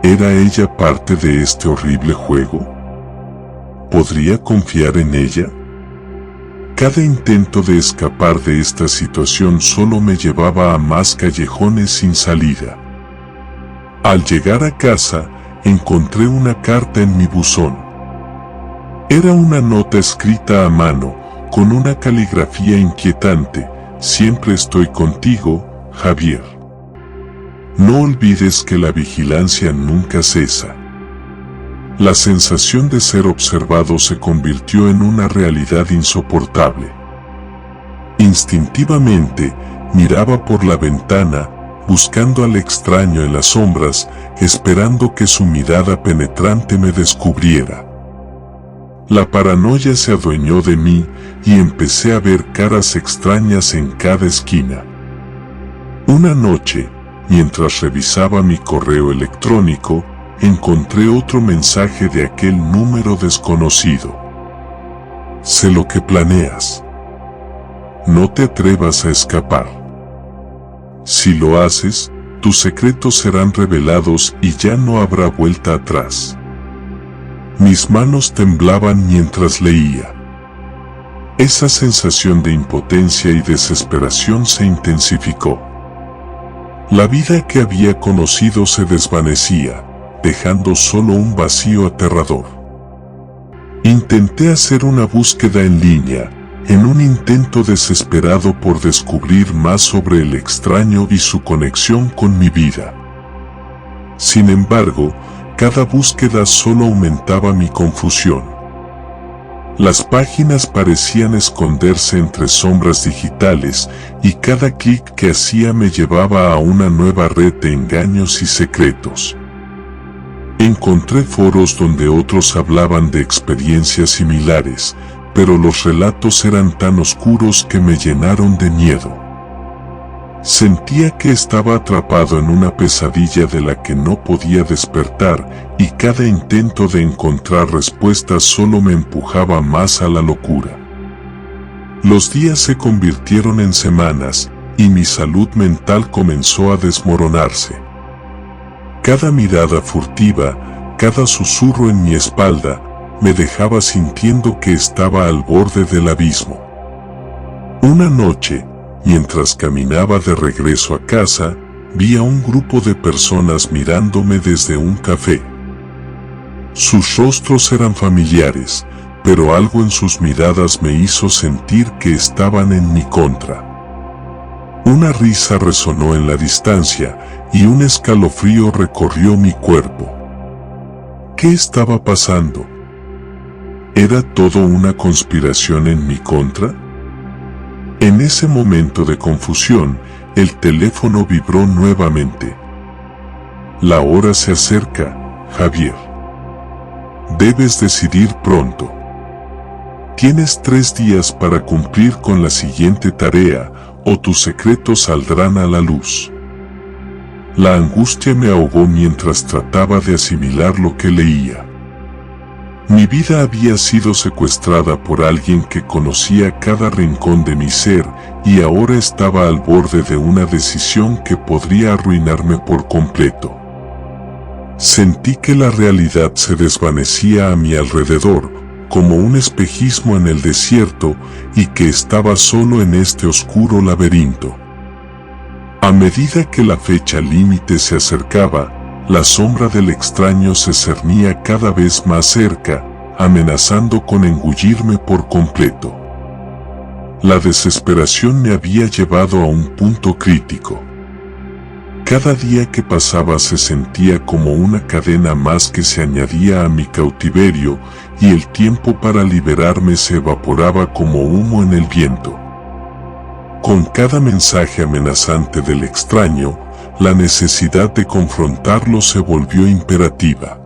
¿Era ella parte de este horrible juego? ¿Podría confiar en ella? Cada intento de escapar de esta situación solo me llevaba a más callejones sin salida. Al llegar a casa, encontré una carta en mi buzón. Era una nota escrita a mano, con una caligrafía inquietante: siempre estoy contigo, Javier. No olvides que la vigilancia nunca cesa. La sensación de ser observado se convirtió en una realidad insoportable. Instintivamente, miraba por la ventana, buscando al extraño en las sombras, esperando que su mirada penetrante me descubriera. La paranoia se adueñó de mí y empecé a ver caras extrañas en cada esquina. Una noche, mientras revisaba mi correo electrónico, encontré otro mensaje de aquel número desconocido. Sé lo que planeas. No te atrevas a escapar. Si lo haces, tus secretos serán revelados y ya no habrá vuelta atrás. Mis manos temblaban mientras leía. Esa sensación de impotencia y desesperación se intensificó. La vida que había conocido se desvanecía, dejando solo un vacío aterrador. Intenté hacer una búsqueda en línea, en un intento desesperado por descubrir más sobre el extraño y su conexión con mi vida. Sin embargo, cada búsqueda solo aumentaba mi confusión. Las páginas parecían esconderse entre sombras digitales y cada clic que hacía me llevaba a una nueva red de engaños y secretos. Encontré foros donde otros hablaban de experiencias similares, pero los relatos eran tan oscuros que me llenaron de miedo. Sentía que estaba atrapado en una pesadilla de la que no podía despertar, y cada intento de encontrar respuestas solo me empujaba más a la locura. Los días se convirtieron en semanas, y mi salud mental comenzó a desmoronarse. Cada mirada furtiva, cada susurro en mi espalda, me dejaba sintiendo que estaba al borde del abismo. Una noche, mientras caminaba de regreso a casa, vi a un grupo de personas mirándome desde un café. Sus rostros eran familiares, pero algo en sus miradas me hizo sentir que estaban en mi contra. Una risa resonó en la distancia y un escalofrío recorrió mi cuerpo. ¿Qué estaba pasando? ¿Era todo una conspiración en mi contra? En ese momento de confusión, el teléfono vibró nuevamente. La hora se acerca, Javier. Debes decidir pronto. Tienes 3 días para cumplir con la siguiente tarea, o tus secretos saldrán a la luz. La angustia me ahogó mientras trataba de asimilar lo que leía. Mi vida había sido secuestrada por alguien que conocía cada rincón de mi ser y ahora estaba al borde de una decisión que podría arruinarme por completo. Sentí que la realidad se desvanecía a mi alrededor, como un espejismo en el desierto, y que estaba solo en este oscuro laberinto. A medida que la fecha límite se acercaba, la sombra del extraño se cernía cada vez más cerca, amenazando con engullirme por completo. La desesperación me había llevado a un punto crítico. Cada día que pasaba se sentía como una cadena más que se añadía a mi cautiverio, y el tiempo para liberarme se evaporaba como humo en el viento. Con cada mensaje amenazante del extraño, la necesidad de confrontarlo se volvió imperativa.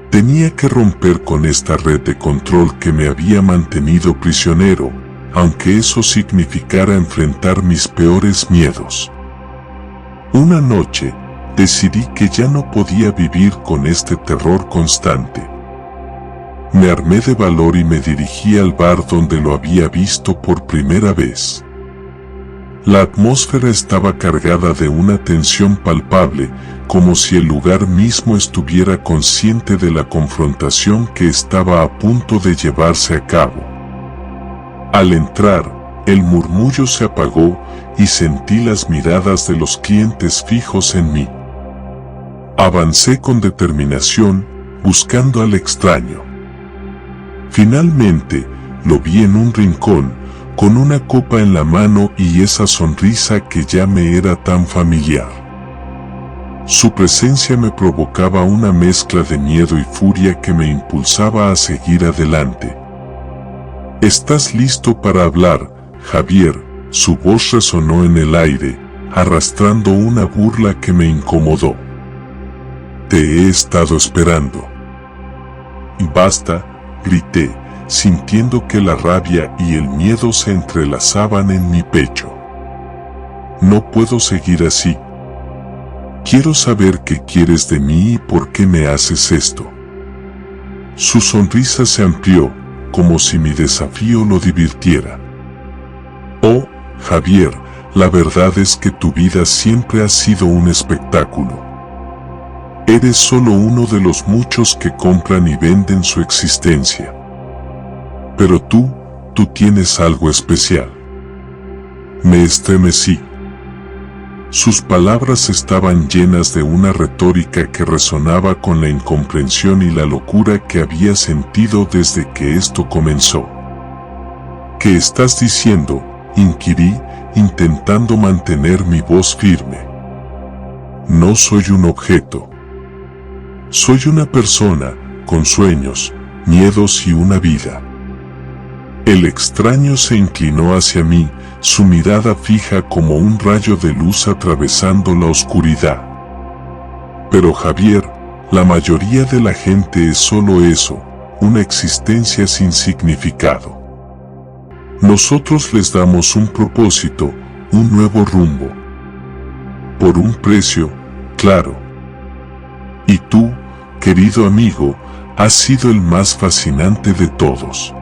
Tenía que romper con esta red de control que me había mantenido prisionero, aunque eso significara enfrentar mis peores miedos. Una noche, decidí que ya no podía vivir con este terror constante. Me armé de valor y me dirigí al bar donde lo había visto por primera vez. La atmósfera estaba cargada de una tensión palpable, como si el lugar mismo estuviera consciente de la confrontación que estaba a punto de llevarse a cabo. Al entrar, el murmullo se apagó y sentí las miradas de los clientes fijos en mí. Avancé con determinación, buscando al extraño. Finalmente, lo vi en un rincón, con una copa en la mano y esa sonrisa que ya me era tan familiar. Su presencia me provocaba una mezcla de miedo y furia que me impulsaba a seguir adelante. «¿Estás listo para hablar, Javier?», su voz resonó en el aire, arrastrando una burla que me incomodó. «Te he estado esperando». «Basta», grité, sintiendo que la rabia y el miedo se entrelazaban en mi pecho. «No puedo seguir así. Quiero saber qué quieres de mí y por qué me haces esto». Su sonrisa se amplió, como si mi desafío lo divirtiera. «Oh, Javier, la verdad es que tu vida siempre ha sido un espectáculo. Eres solo uno de los muchos que compran y venden su existencia. Pero tú tienes algo especial». Me estremecí. Sus palabras estaban llenas de una retórica que resonaba con la incomprensión y la locura que había sentido desde que esto comenzó. «¿Qué estás diciendo?», inquirí, intentando mantener mi voz firme. «No soy un objeto. Soy una persona, con sueños, miedos y una vida». El extraño se inclinó hacia mí, su mirada fija como un rayo de luz atravesando la oscuridad. «Pero Javier, la mayoría de la gente es solo eso, una existencia sin significado. Nosotros les damos un propósito, un nuevo rumbo. Por un precio, claro. Y tú, querido amigo, has sido el más fascinante de todos».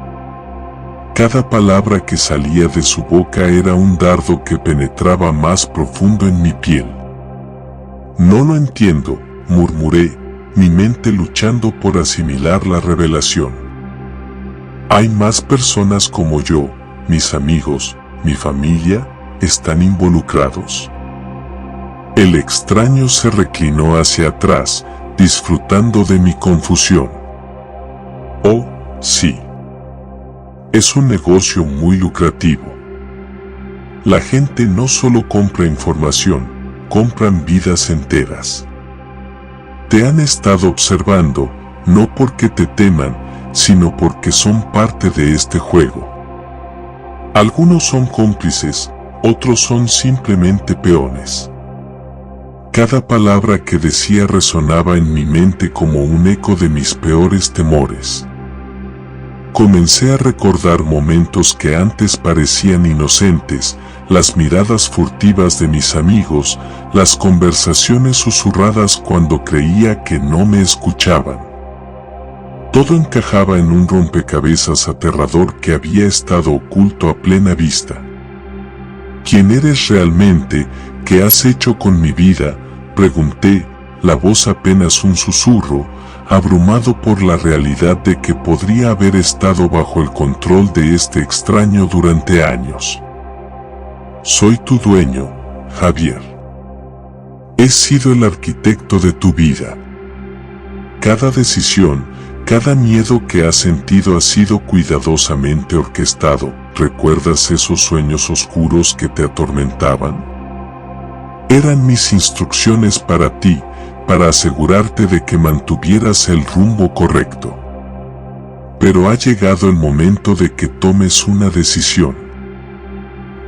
Cada palabra que salía de su boca era un dardo que penetraba más profundo en mi piel. «No lo entiendo», murmuré, mi mente luchando por asimilar la revelación. «¿Hay más personas como yo, mis amigos, mi familia, están involucrados?» El extraño se reclinó hacia atrás, disfrutando de mi confusión. «Oh, sí. Es un negocio muy lucrativo. La gente no solo compra información, compran vidas enteras. Te han estado observando, no porque te teman, sino porque son parte de este juego. Algunos son cómplices, otros son simplemente peones». Cada palabra que decía resonaba en mi mente como un eco de mis peores temores. Comencé a recordar momentos que antes parecían inocentes, las miradas furtivas de mis amigos, las conversaciones susurradas cuando creía que no me escuchaban. Todo encajaba en un rompecabezas aterrador que había estado oculto a plena vista. ¿Quién eres realmente? ¿Qué has hecho con mi vida?, pregunté, la voz apenas un susurro, abrumado por la realidad de que podría haber estado bajo el control de este extraño durante años. Soy tu dueño, Javier. He sido el arquitecto de tu vida. Cada decisión, cada miedo que has sentido ha sido cuidadosamente orquestado. ¿Recuerdas esos sueños oscuros que te atormentaban? Eran mis instrucciones para ti, para asegurarte de que mantuvieras el rumbo correcto. Pero ha llegado el momento de que tomes una decisión.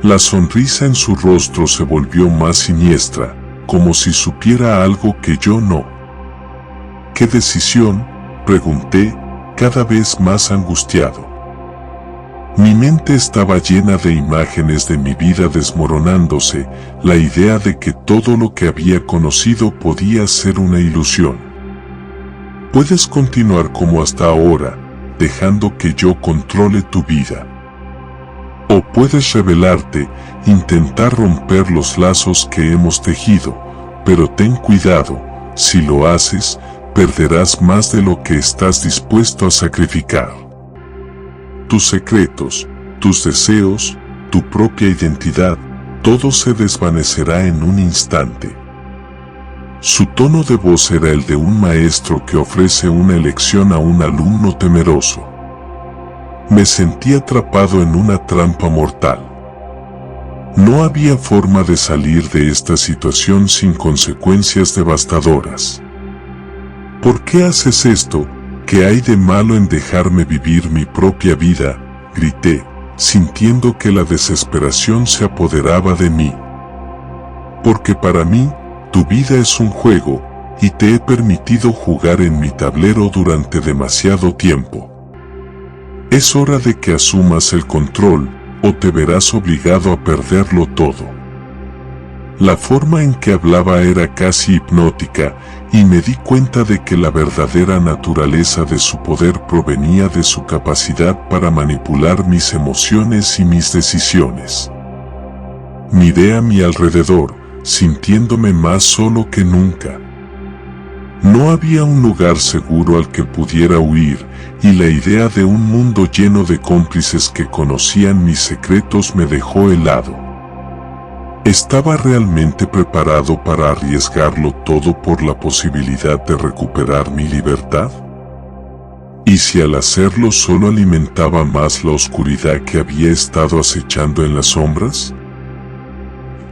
La sonrisa en su rostro se volvió más siniestra, como si supiera algo que yo no. ¿Qué decisión?, pregunté, cada vez más angustiado. Mi mente estaba llena de imágenes de mi vida desmoronándose, la idea de que todo lo que había conocido podía ser una ilusión. Puedes continuar como hasta ahora, dejando que yo controle tu vida. O puedes rebelarte, intentar romper los lazos que hemos tejido, pero ten cuidado, si lo haces, perderás más de lo que estás dispuesto a sacrificar. Tus secretos, tus deseos, tu propia identidad, todo se desvanecerá en un instante. Su tono de voz era el de un maestro que ofrece una lección a un alumno temeroso. Me sentí atrapado en una trampa mortal. No había forma de salir de esta situación sin consecuencias devastadoras. ¿Por qué haces esto? ¿Qué hay de malo en dejarme vivir mi propia vida?, grité, sintiendo que la desesperación se apoderaba de mí. Porque para mí, tu vida es un juego, y te he permitido jugar en mi tablero durante demasiado tiempo. Es hora de que asumas el control, o te verás obligado a perderlo todo. La forma en que hablaba era casi hipnótica, y me di cuenta de que la verdadera naturaleza de su poder provenía de su capacidad para manipular mis emociones y mis decisiones. Miré a mi alrededor, sintiéndome más solo que nunca. No había un lugar seguro al que pudiera huir, y la idea de un mundo lleno de cómplices que conocían mis secretos me dejó helado. ¿Estaba realmente preparado para arriesgarlo todo por la posibilidad de recuperar mi libertad? ¿Y si al hacerlo solo alimentaba más la oscuridad que había estado acechando en las sombras?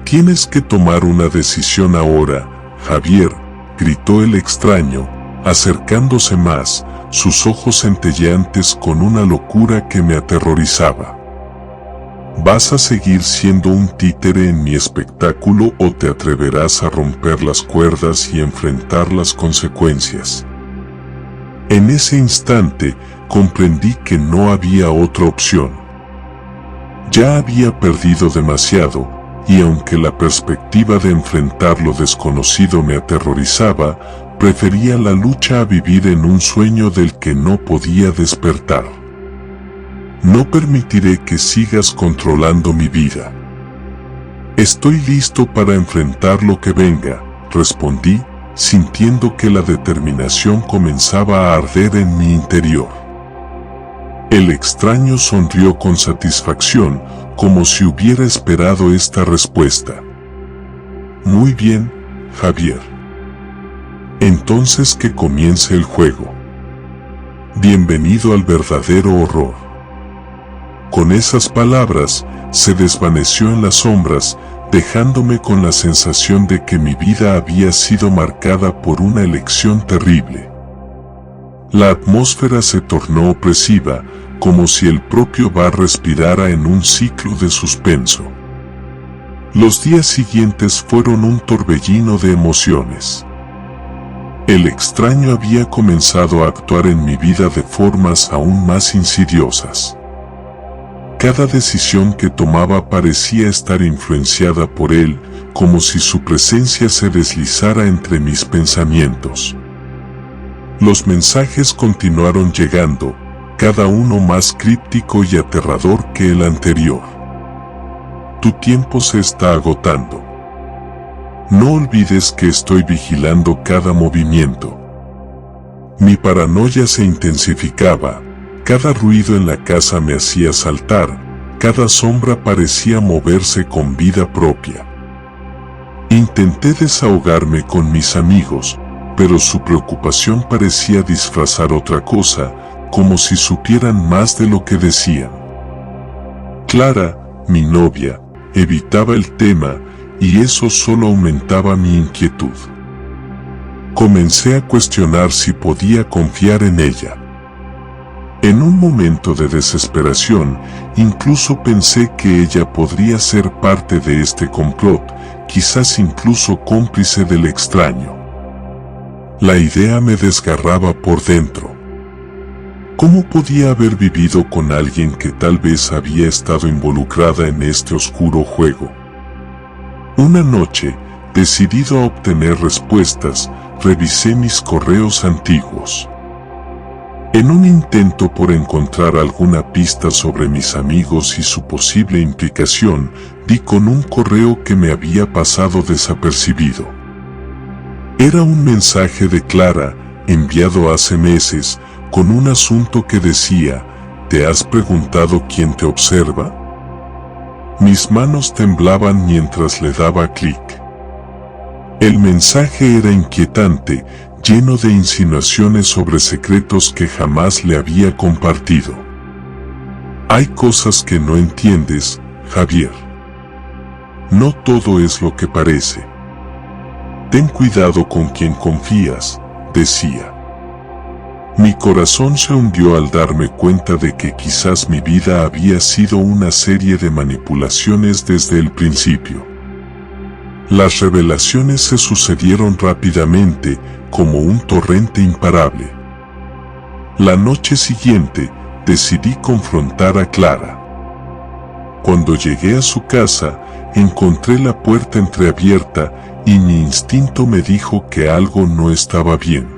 Tienes que tomar una decisión ahora, Javier, gritó el extraño, acercándose más, sus ojos centelleantes con una locura que me aterrorizaba. ¿Vas a seguir siendo un títere en mi espectáculo o te atreverás a romper las cuerdas y enfrentar las consecuencias? En ese instante, comprendí que no había otra opción. Ya había perdido demasiado, y aunque la perspectiva de enfrentar lo desconocido me aterrorizaba, prefería la lucha a vivir en un sueño del que no podía despertar. No permitiré que sigas controlando mi vida. Estoy listo para enfrentar lo que venga, respondí, sintiendo que la determinación comenzaba a arder en mi interior. El extraño sonrió con satisfacción, como si hubiera esperado esta respuesta. Muy bien, Javier. Entonces que comience el juego. Bienvenido al verdadero horror. Con esas palabras, se desvaneció en las sombras, dejándome con la sensación de que mi vida había sido marcada por una elección terrible. La atmósfera se tornó opresiva, como si el propio bar respirara en un ciclo de suspenso. Los días siguientes fueron un torbellino de emociones. El extraño había comenzado a actuar en mi vida de formas aún más insidiosas. Cada decisión que tomaba parecía estar influenciada por él, como si su presencia se deslizara entre mis pensamientos. Los mensajes continuaron llegando, cada uno más críptico y aterrador que el anterior. Tu tiempo se está agotando. No olvides que estoy vigilando cada movimiento. Mi paranoia se intensificaba, cada ruido en la casa me hacía saltar, cada sombra parecía moverse con vida propia. Intenté desahogarme con mis amigos, pero su preocupación parecía disfrazar otra cosa, como si supieran más de lo que decían. Clara, mi novia, evitaba el tema, y eso solo aumentaba mi inquietud. Comencé a cuestionar si podía confiar en ella. En un momento de desesperación, incluso pensé que ella podría ser parte de este complot, quizás incluso cómplice del extraño. La idea me desgarraba por dentro. ¿Cómo podía haber vivido con alguien que tal vez había estado involucrada en este oscuro juego? Una noche, decidido a obtener respuestas, revisé mis correos antiguos. En un intento por encontrar alguna pista sobre mis amigos y su posible implicación, di con un correo que me había pasado desapercibido. Era un mensaje de Clara, enviado hace meses, con un asunto que decía: ¿te has preguntado quién te observa? Mis manos temblaban mientras le daba clic. El mensaje era inquietante, lleno de insinuaciones sobre secretos que jamás le había compartido. Hay cosas que no entiendes, Javier. No todo es lo que parece. Ten cuidado con quien confías, decía. Mi corazón se hundió al darme cuenta de que quizás mi vida había sido una serie de manipulaciones desde el principio. Las revelaciones se sucedieron rápidamente, como un torrente imparable. La noche siguiente, decidí confrontar a Clara. Cuando llegué a su casa, encontré la puerta entreabierta y mi instinto me dijo que algo no estaba bien.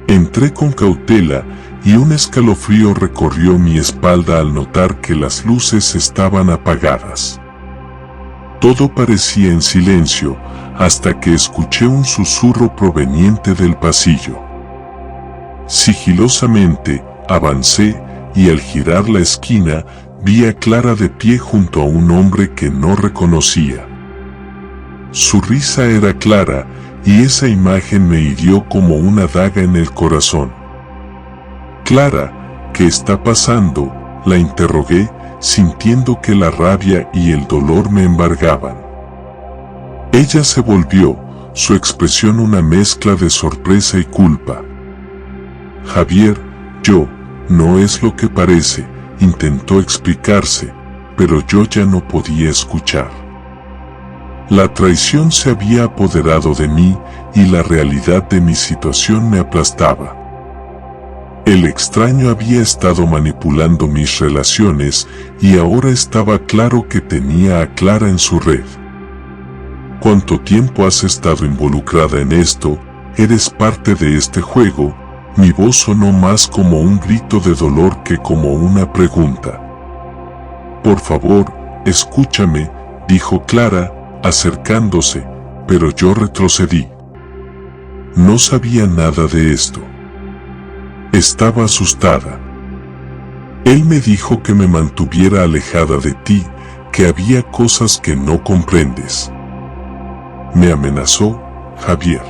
Entré con cautela y un escalofrío recorrió mi espalda al notar que las luces estaban apagadas. Todo parecía en silencio, hasta que escuché un susurro proveniente del pasillo. Sigilosamente, avancé, y al girar la esquina, vi a Clara de pie junto a un hombre que no reconocía. Su risa era clara, y esa imagen me hirió como una daga en el corazón. Clara, ¿qué está pasando?, la interrogué, sintiendo que la rabia y el dolor me embargaban. Ella se volvió, su expresión una mezcla de sorpresa y culpa. Javier, no es lo que parece, intentó explicarse, pero yo ya no podía escuchar. La traición se había apoderado de mí y la realidad de mi situación me aplastaba. El extraño había estado manipulando mis relaciones y ahora estaba claro que tenía a Clara en su red. ¿Cuánto tiempo has estado involucrada en esto? ¿Eres parte de este juego? Mi voz sonó más como un grito de dolor que como una pregunta. Por favor, escúchame, dijo Clara, acercándose, pero yo retrocedí. No sabía nada de esto. Estaba asustada. Él me dijo que me mantuviera alejada de ti, que había cosas que no comprendes. Me amenazó, Javier.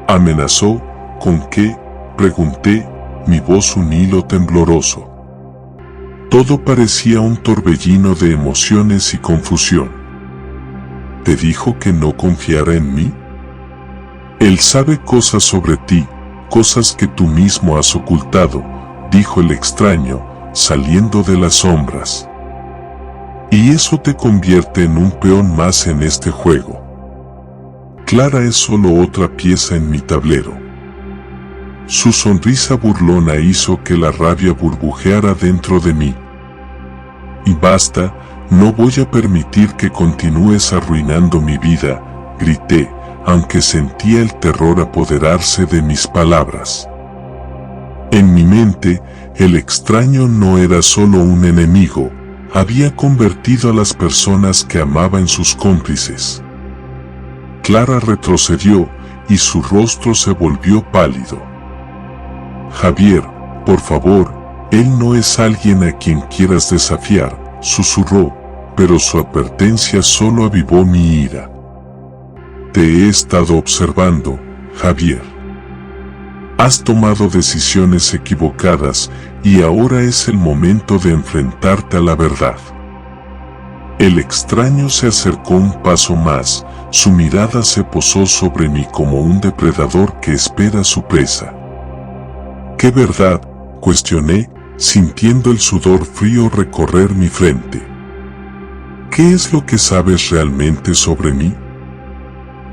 ¿Amenazó? ¿Con qué?, pregunté, mi voz un hilo tembloroso. Todo parecía un torbellino de emociones y confusión. ¿Te dijo que no confiara en mí? Él sabe cosas sobre ti, cosas que tú mismo has ocultado, dijo el extraño, saliendo de las sombras. Y eso te convierte en un peón más en este juego. Clara es solo otra pieza en mi tablero. Su sonrisa burlona hizo que la rabia burbujeara dentro de mí. Y basta, no voy a permitir que continúes arruinando mi vida, grité, aunque sentía el terror apoderarse de mis palabras. En mi mente, el extraño no era solo un enemigo, había convertido a las personas que amaba en sus cómplices. Clara retrocedió y su rostro se volvió pálido. Javier, por favor, él no es alguien a quien quieras desafiar, susurró, pero su advertencia solo avivó mi ira. Te he estado observando, Javier. Has tomado decisiones equivocadas y ahora es el momento de enfrentarte a la verdad. El extraño se acercó un paso más, su mirada se posó sobre mí como un depredador que espera a su presa. ¿Qué verdad?, cuestioné, sintiendo el sudor frío recorrer mi frente. ¿Qué es lo que sabes realmente sobre mí?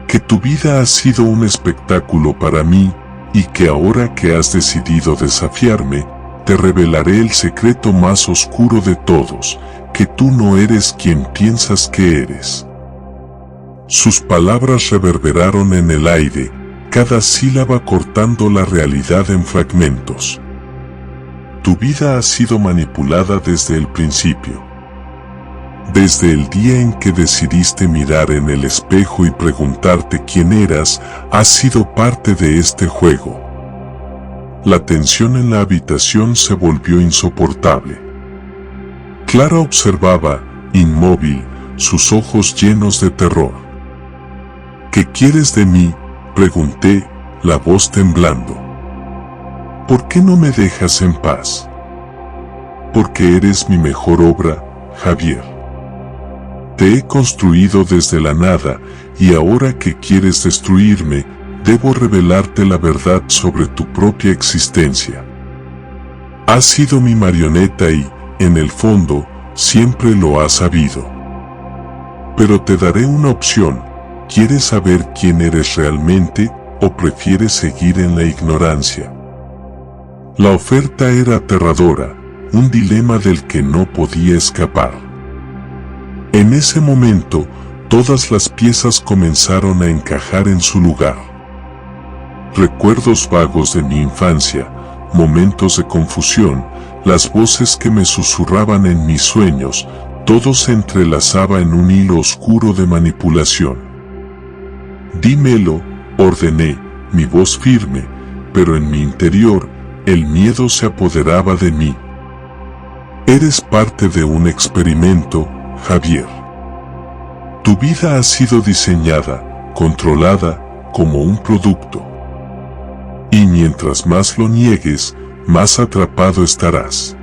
Que tu vida ha sido un espectáculo para mí, y que ahora que has decidido desafiarme, te revelaré el secreto más oscuro de todos, que tú no eres quien piensas que eres. Sus palabras reverberaron en el aire, cada sílaba cortando la realidad en fragmentos. Tu vida ha sido manipulada desde el principio. Desde el día en que decidiste mirar en el espejo y preguntarte quién eras, has sido parte de este juego. La tensión en la habitación se volvió insoportable. Clara observaba, inmóvil, sus ojos llenos de terror. ¿Qué quieres de mí?, pregunté, la voz temblando. ¿Por qué no me dejas en paz? Porque eres mi mejor obra, Javier. Te he construido desde la nada, y ahora que quieres destruirme, debo revelarte la verdad sobre tu propia existencia. Has sido mi marioneta y, en el fondo, siempre lo has sabido. Pero te daré una opción. ¿Quieres saber quién eres realmente, o prefieres seguir en la ignorancia? La oferta era aterradora, un dilema del que no podía escapar. En ese momento, todas las piezas comenzaron a encajar en su lugar. Recuerdos vagos de mi infancia, momentos de confusión, las voces que me susurraban en mis sueños, todo se entrelazaba en un hilo oscuro de manipulación. Dímelo, ordené, mi voz firme, pero en mi interior, el miedo se apoderaba de mí. Eres parte de un experimento, Javier. Tu vida ha sido diseñada, controlada, como un producto. Y mientras más lo niegues, más atrapado estarás.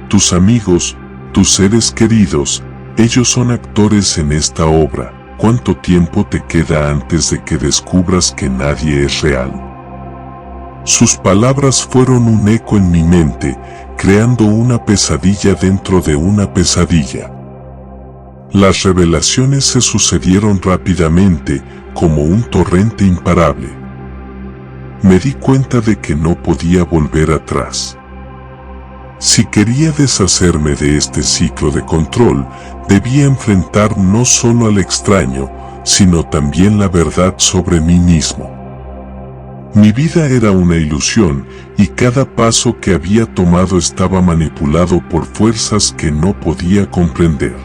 Tus amigos, tus seres queridos, ellos son actores en esta obra. ¿Cuánto tiempo te queda antes de que descubras que nadie es real? Sus palabras fueron un eco en mi mente, creando una pesadilla dentro de una pesadilla. Las revelaciones se sucedieron rápidamente, como un torrente imparable. Me di cuenta de que no podía volver atrás. Si quería deshacerme de este ciclo de control, debía enfrentar no solo al extraño, sino también la verdad sobre mí mismo. Mi vida era una ilusión, y cada paso que había tomado estaba manipulado por fuerzas que no podía comprender.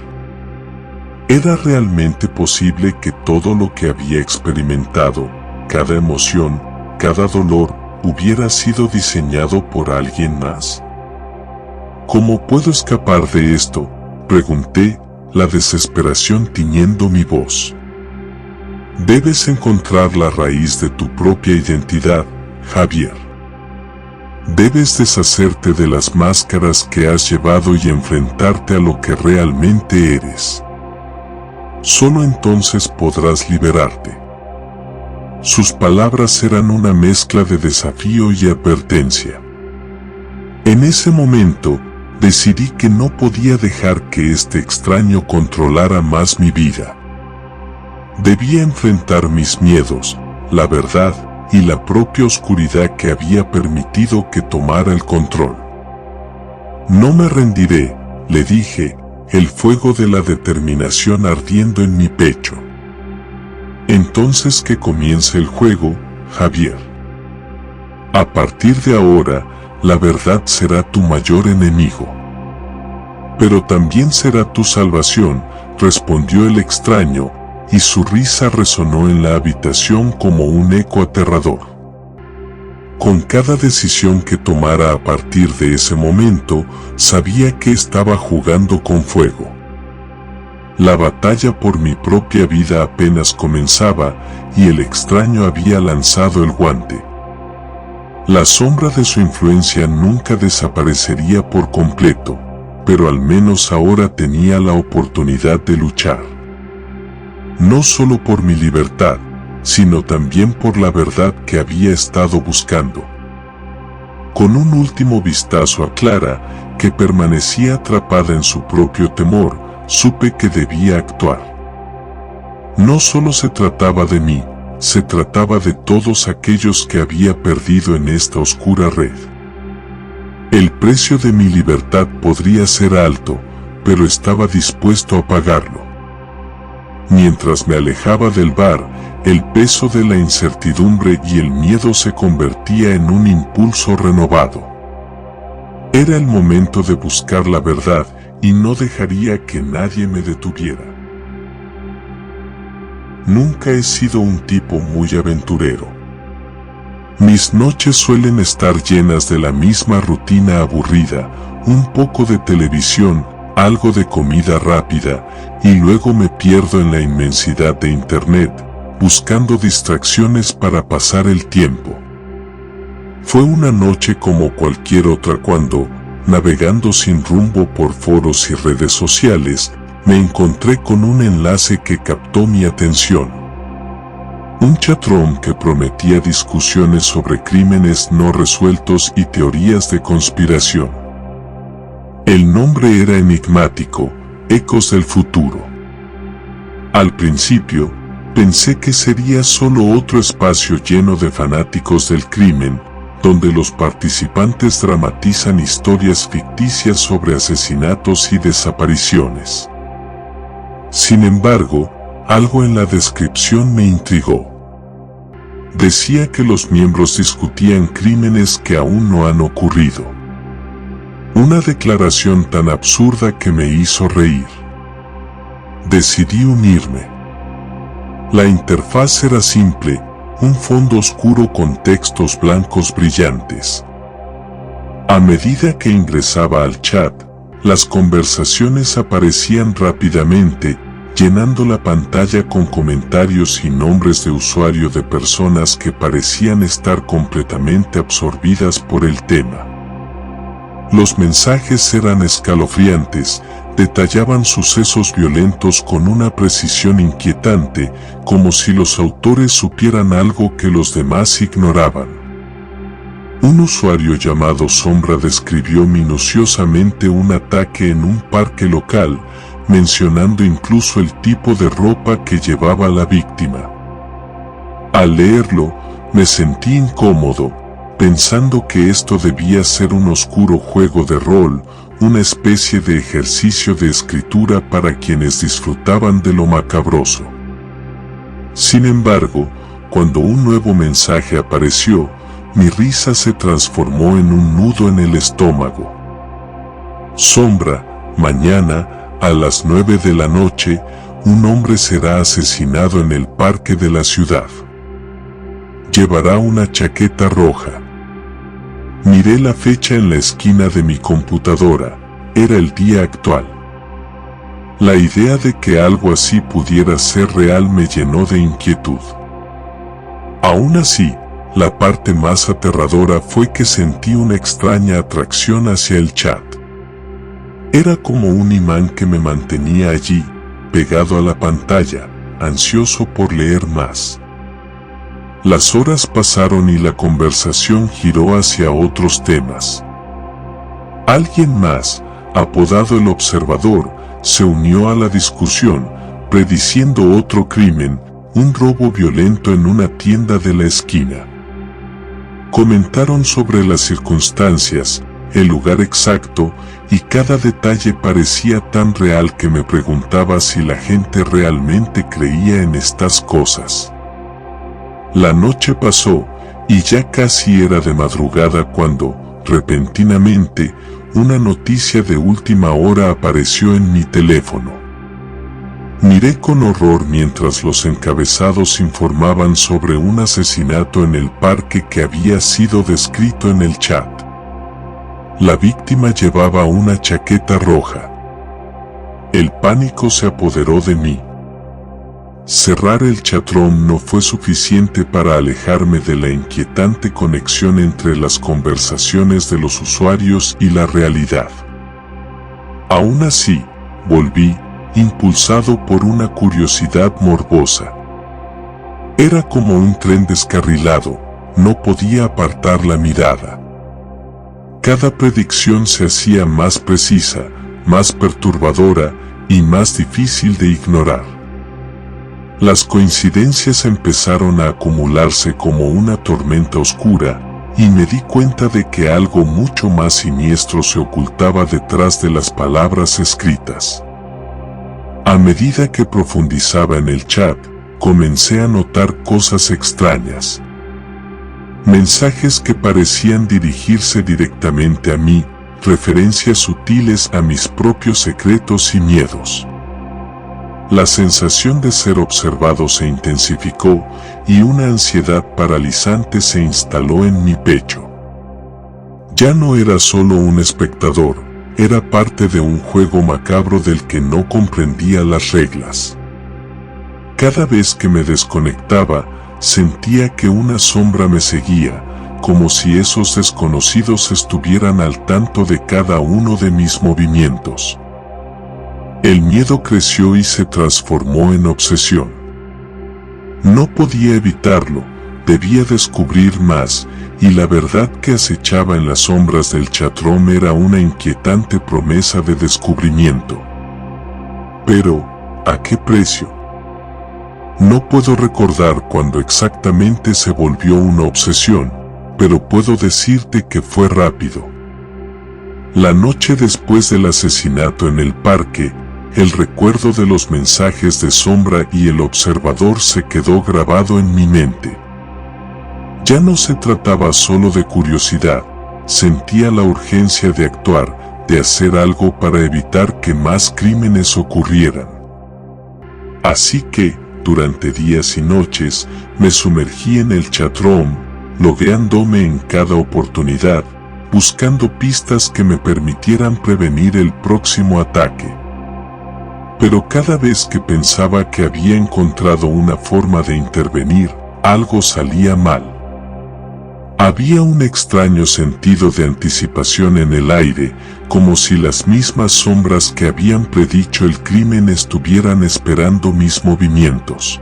¿Era realmente posible que todo lo que había experimentado, cada emoción, cada dolor, hubiera sido diseñado por alguien más? ¿Cómo puedo escapar de esto?, pregunté, la desesperación tiñendo mi voz. Debes encontrar la raíz de tu propia identidad, Javier. Debes deshacerte de las máscaras que has llevado y enfrentarte a lo que realmente eres. Solo entonces podrás liberarte. Sus palabras eran una mezcla de desafío y advertencia. En ese momento, decidí que no podía dejar que este extraño controlara más mi vida. Debía enfrentar mis miedos, la verdad y la propia oscuridad que había permitido que tomara el control. No me rendiré, le dije, el fuego de la determinación ardiendo en mi pecho. Entonces que comience el juego, Javier. A partir de ahora, la verdad será tu mayor enemigo. Pero también será tu salvación, respondió el extraño, y su risa resonó en la habitación como un eco aterrador. Con cada decisión que tomara a partir de ese momento, sabía que estaba jugando con fuego. La batalla por mi propia vida apenas comenzaba, y el extraño había lanzado el guante. La sombra de su influencia nunca desaparecería por completo, pero al menos ahora tenía la oportunidad de luchar. No solo por mi libertad, sino también por la verdad que había estado buscando. Con un último vistazo a Clara, que permanecía atrapada en su propio temor, supe que debía actuar. No solo se trataba de mí, se trataba de todos aquellos que había perdido en esta oscura red. El precio de mi libertad podría ser alto, pero estaba dispuesto a pagarlo. Mientras me alejaba del bar, el peso de la incertidumbre y el miedo se convertía en un impulso renovado. Era el momento de buscar la verdad y no dejaría que nadie me detuviera. Nunca he sido un tipo muy aventurero. Mis noches suelen estar llenas de la misma rutina aburrida, un poco de televisión, algo de comida rápida, y luego me pierdo en la inmensidad de Internet, buscando distracciones para pasar el tiempo. Fue una noche como cualquier otra cuando, navegando sin rumbo por foros y redes sociales, me encontré con un enlace que captó mi atención. Un chatroom que prometía discusiones sobre crímenes no resueltos y teorías de conspiración. El nombre era enigmático, Ecos del Futuro. Al principio, pensé que sería solo otro espacio lleno de fanáticos del crimen, donde los participantes dramatizan historias ficticias sobre asesinatos y desapariciones. Sin embargo, algo en la descripción me intrigó. Decía que los miembros discutían crímenes que aún no han ocurrido. Una declaración tan absurda que me hizo reír. Decidí unirme. La interfaz era simple, un fondo oscuro con textos blancos brillantes. A medida que ingresaba al chat, las conversaciones aparecían rápidamente, llenando la pantalla con comentarios y nombres de usuario de personas que parecían estar completamente absorbidas por el tema. Los mensajes eran escalofriantes, detallaban sucesos violentos con una precisión inquietante, como si los autores supieran algo que los demás ignoraban. Un usuario llamado Sombra describió minuciosamente un ataque en un parque local, mencionando incluso el tipo de ropa que llevaba la víctima. Al leerlo, me sentí incómodo, pensando que esto debía ser un oscuro juego de rol, una especie de ejercicio de escritura para quienes disfrutaban de lo macabroso. Sin embargo, cuando un nuevo mensaje apareció, mi risa se transformó en un nudo en el estómago. Sombra, mañana, a las 9 de la noche, un hombre será asesinado en el parque de la ciudad. Llevará una chaqueta roja. Miré la fecha en la esquina de mi computadora, era el día actual. La idea de que algo así pudiera ser real me llenó de inquietud. Aún así, la parte más aterradora fue que sentí una extraña atracción hacia el chat. Era como un imán que me mantenía allí, pegado a la pantalla, ansioso por leer más. Las horas pasaron y la conversación giró hacia otros temas. Alguien más, apodado el Observador, se unió a la discusión, prediciendo otro crimen, un robo violento en una tienda de la esquina. Comentaron sobre las circunstancias, el lugar exacto, y cada detalle parecía tan real que me preguntaba si la gente realmente creía en estas cosas. La noche pasó, y ya casi era de madrugada cuando, repentinamente, una noticia de última hora apareció en mi teléfono. Miré con horror mientras los encabezados informaban sobre un asesinato en el parque que había sido descrito en el chat. La víctima llevaba una chaqueta roja. El pánico se apoderó de mí. Cerrar el chatroom no fue suficiente para alejarme de la inquietante conexión entre las conversaciones de los usuarios y la realidad. Aún así, volví, impulsado por una curiosidad morbosa. Era como un tren descarrilado, no podía apartar la mirada. Cada predicción se hacía más precisa, más perturbadora y más difícil de ignorar. Las coincidencias empezaron a acumularse como una tormenta oscura, y me di cuenta de que algo mucho más siniestro se ocultaba detrás de las palabras escritas. A medida que profundizaba en el chat, comencé a notar cosas extrañas. Mensajes que parecían dirigirse directamente a mí, referencias sutiles a mis propios secretos y miedos. La sensación de ser observado se intensificó y una ansiedad paralizante se instaló en mi pecho. Ya no era solo un espectador, era parte de un juego macabro del que no comprendía las reglas. Cada vez que me desconectaba, sentía que una sombra me seguía, como si esos desconocidos estuvieran al tanto de cada uno de mis movimientos. El miedo creció y se transformó en obsesión. No podía evitarlo, debía descubrir más, y la verdad que acechaba en las sombras del chatroom era una inquietante promesa de descubrimiento. Pero, ¿a qué precio? No puedo recordar cuándo exactamente se volvió una obsesión, pero puedo decirte que fue rápido. La noche después del asesinato en el parque, el recuerdo de los mensajes de sombra y el observador se quedó grabado en mi mente. Ya no se trataba solo de curiosidad, sentía la urgencia de actuar, de hacer algo para evitar que más crímenes ocurrieran. Así que, durante días y noches, me sumergí en el chatroom, logueándome en cada oportunidad, buscando pistas que me permitieran prevenir el próximo ataque. Pero cada vez que pensaba que había encontrado una forma de intervenir, algo salía mal. Había un extraño sentido de anticipación en el aire, como si las mismas sombras que habían predicho el crimen estuvieran esperando mis movimientos.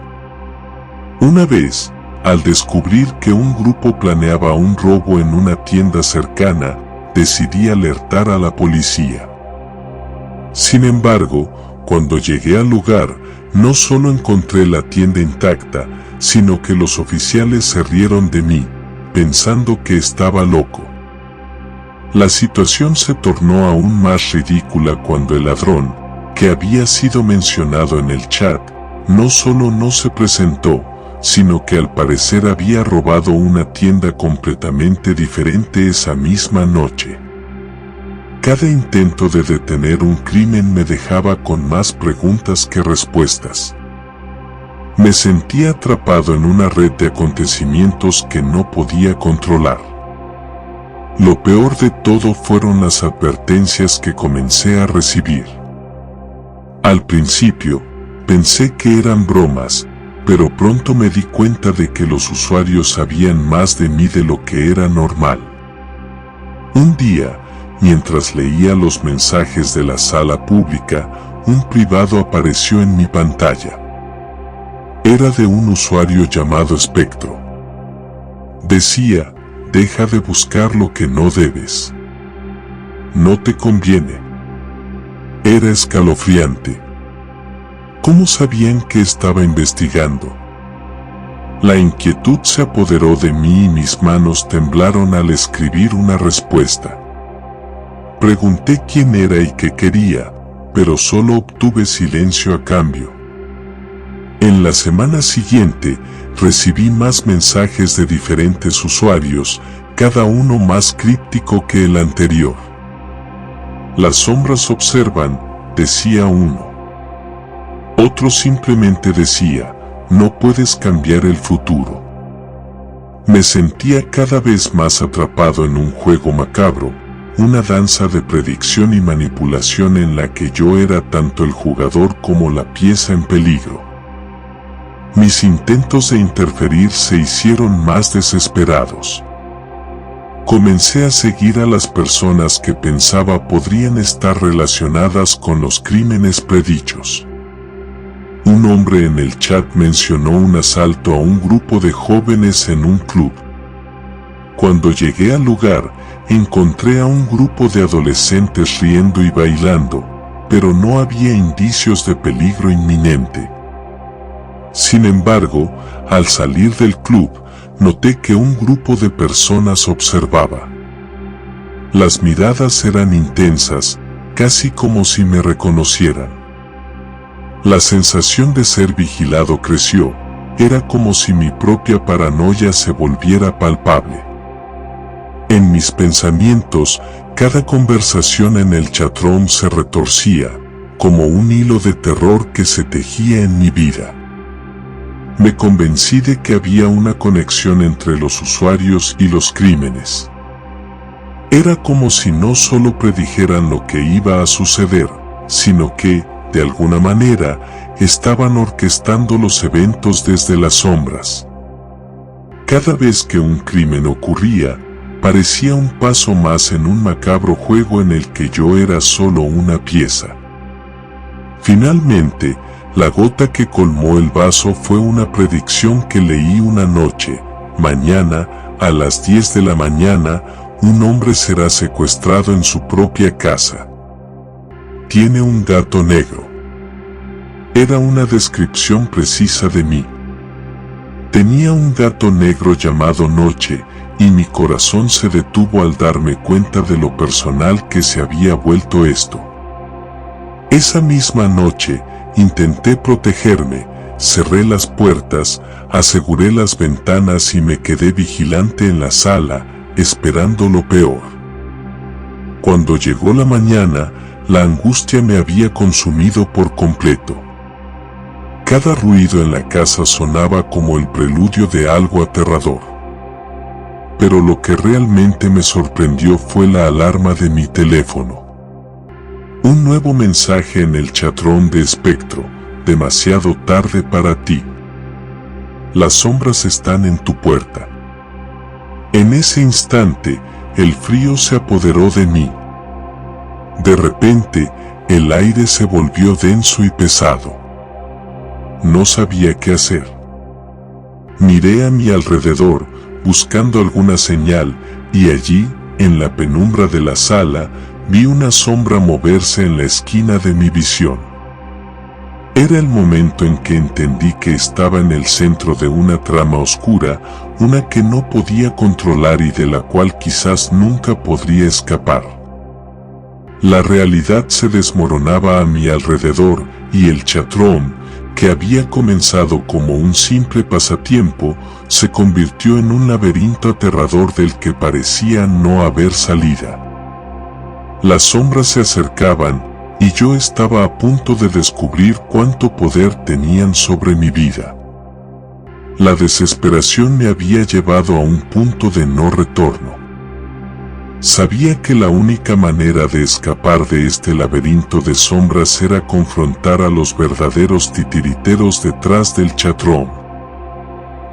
Una vez, al descubrir que un grupo planeaba un robo en una tienda cercana, decidí alertar a la policía. Sin embargo, cuando llegué al lugar, no solo encontré la tienda intacta, sino que los oficiales se rieron de mí, pensando que estaba loco. La situación se tornó aún más ridícula cuando el ladrón, que había sido mencionado en el chat, no solo no se presentó, sino que al parecer había robado una tienda completamente diferente esa misma noche. Cada intento de detener un crimen me dejaba con más preguntas que respuestas. Me sentía atrapado en una red de acontecimientos que no podía controlar. Lo peor de todo fueron las advertencias que comencé a recibir. Al principio, pensé que eran bromas, pero pronto me di cuenta de que los usuarios sabían más de mí de lo que era normal. Un día, mientras leía los mensajes de la sala pública, un privado apareció en mi pantalla. Era de un usuario llamado Espectro. Decía, deja de buscar lo que no debes. No te conviene. Era escalofriante. ¿Cómo sabían que estaba investigando? La inquietud se apoderó de mí y mis manos temblaron al escribir una respuesta. Pregunté quién era y qué quería, pero solo obtuve silencio a cambio. En la semana siguiente, recibí más mensajes de diferentes usuarios, cada uno más críptico que el anterior. Las sombras observan, decía uno. Otro simplemente decía, no puedes cambiar el futuro. Me sentía cada vez más atrapado en un juego macabro, una danza de predicción y manipulación en la que yo era tanto el jugador como la pieza en peligro. Mis intentos de interferir se hicieron más desesperados. Comencé a seguir a las personas que pensaba podrían estar relacionadas con los crímenes predichos. Un hombre en el chat mencionó un asalto a un grupo de jóvenes en un club. Cuando llegué al lugar, encontré a un grupo de adolescentes riendo y bailando, pero no había indicios de peligro inminente. Sin embargo, al salir del club, noté que un grupo de personas observaba. Las miradas eran intensas, casi como si me reconocieran. La sensación de ser vigilado creció, era como si mi propia paranoia se volviera palpable. En mis pensamientos, cada conversación en el chatroom se retorcía, como un hilo de terror que se tejía en mi vida. Me convencí de que había una conexión entre los usuarios y los crímenes. Era como si no solo predijeran lo que iba a suceder, sino que, de alguna manera, estaban orquestando los eventos desde las sombras. Cada vez que un crimen ocurría, parecía un paso más en un macabro juego en el que yo era solo una pieza. Finalmente, la gota que colmó el vaso fue una predicción que leí una noche. Mañana, a las 10 de la mañana, un hombre será secuestrado en su propia casa. Tiene un gato negro. Era una descripción precisa de mí. Tenía un gato negro llamado Noche, y mi corazón se detuvo al darme cuenta de lo personal que se había vuelto esto. Esa misma noche, intenté protegerme, cerré las puertas, aseguré las ventanas y me quedé vigilante en la sala, esperando lo peor. Cuando llegó la mañana, la angustia me había consumido por completo. Cada ruido en la casa sonaba como el preludio de algo aterrador. Pero lo que realmente me sorprendió fue la alarma de mi teléfono. Un nuevo mensaje en el chatrón de Espectro, demasiado tarde para ti. Las sombras están en tu puerta. En ese instante, el frío se apoderó de mí. De repente, el aire se volvió denso y pesado. No sabía qué hacer. Miré a mi alrededor, buscando alguna señal, y allí, en la penumbra de la sala, vi una sombra moverse en la esquina de mi visión. Era el momento en que entendí que estaba en el centro de una trama oscura, una que no podía controlar y de la cual quizás nunca podría escapar. La realidad se desmoronaba a mi alrededor, y el chatrón, que había comenzado como un simple pasatiempo, se convirtió en un laberinto aterrador del que parecía no haber salida. Las sombras se acercaban, y yo estaba a punto de descubrir cuánto poder tenían sobre mi vida. La desesperación me había llevado a un punto de no retorno. Sabía que la única manera de escapar de este laberinto de sombras era confrontar a los verdaderos titiriteros detrás del chatrón.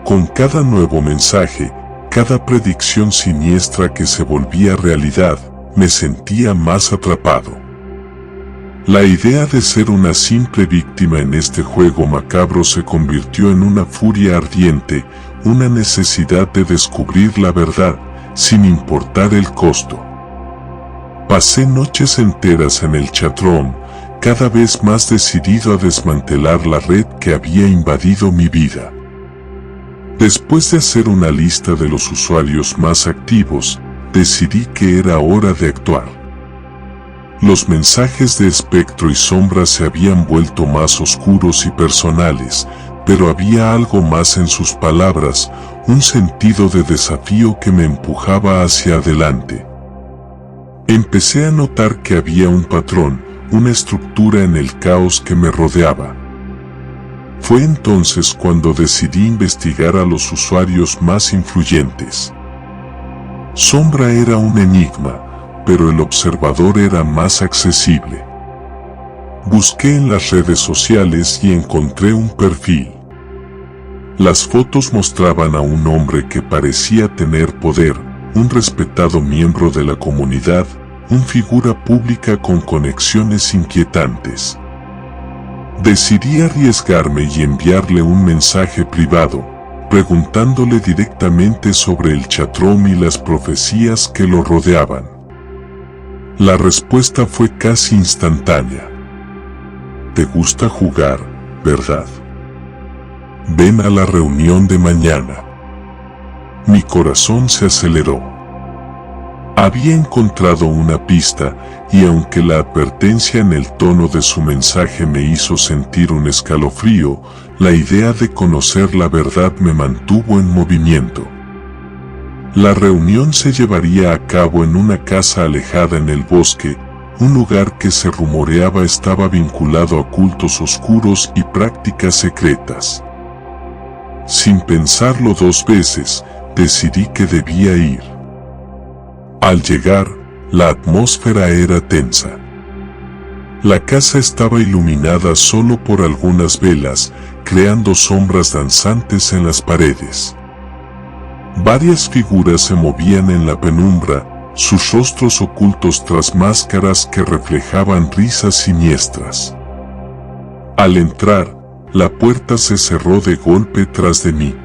Con cada nuevo mensaje, cada predicción siniestra que se volvía realidad, me sentía más atrapado. La idea de ser una simple víctima en este juego macabro se convirtió en una furia ardiente, una necesidad de descubrir la verdad, sin importar el costo. Pasé noches enteras en el chatrón, cada vez más decidido a desmantelar la red que había invadido mi vida. Después de hacer una lista de los usuarios más activos, decidí que era hora de actuar. Los mensajes de espectro y sombra se habían vuelto más oscuros y personales, pero había algo más en sus palabras, un sentido de desafío que me empujaba hacia adelante. Empecé a notar que había un patrón, una estructura en el caos que me rodeaba. Fue entonces cuando decidí investigar a los usuarios más influyentes. Sombra era un enigma, pero el observador era más accesible. Busqué en las redes sociales y encontré un perfil. Las fotos mostraban a un hombre que parecía tener poder, un respetado miembro de la comunidad, una figura pública con conexiones inquietantes. Decidí arriesgarme y enviarle un mensaje privado, preguntándole directamente sobre el chatroom y las profecías que lo rodeaban. La respuesta fue casi instantánea. ¿Te gusta jugar, verdad? Ven a la reunión de mañana. Mi corazón se aceleró. Había encontrado una pista, y aunque la advertencia en el tono de su mensaje me hizo sentir un escalofrío, la idea de conocer la verdad me mantuvo en movimiento. La reunión se llevaría a cabo en una casa alejada en el bosque, un lugar que se rumoreaba estaba vinculado a cultos oscuros y prácticas secretas. Sin pensarlo dos veces, decidí que debía ir. Al llegar, la atmósfera era tensa. La casa estaba iluminada solo por algunas velas, creando sombras danzantes en las paredes. Varias figuras se movían en la penumbra, sus rostros ocultos tras máscaras que reflejaban risas siniestras. Al entrar, la puerta se cerró de golpe tras de mí.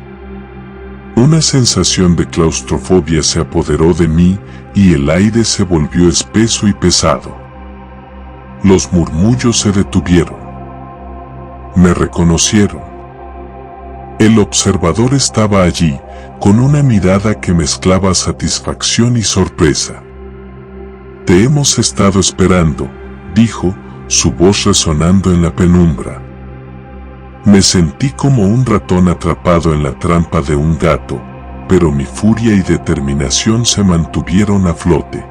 Una sensación de claustrofobia se apoderó de mí y el aire se volvió espeso y pesado. Los murmullos se detuvieron. Me reconocieron. El observador estaba allí, con una mirada que mezclaba satisfacción y sorpresa. Te hemos estado esperando, dijo, su voz resonando en la penumbra. Me sentí como un ratón atrapado en la trampa de un gato, pero mi furia y determinación se mantuvieron a flote.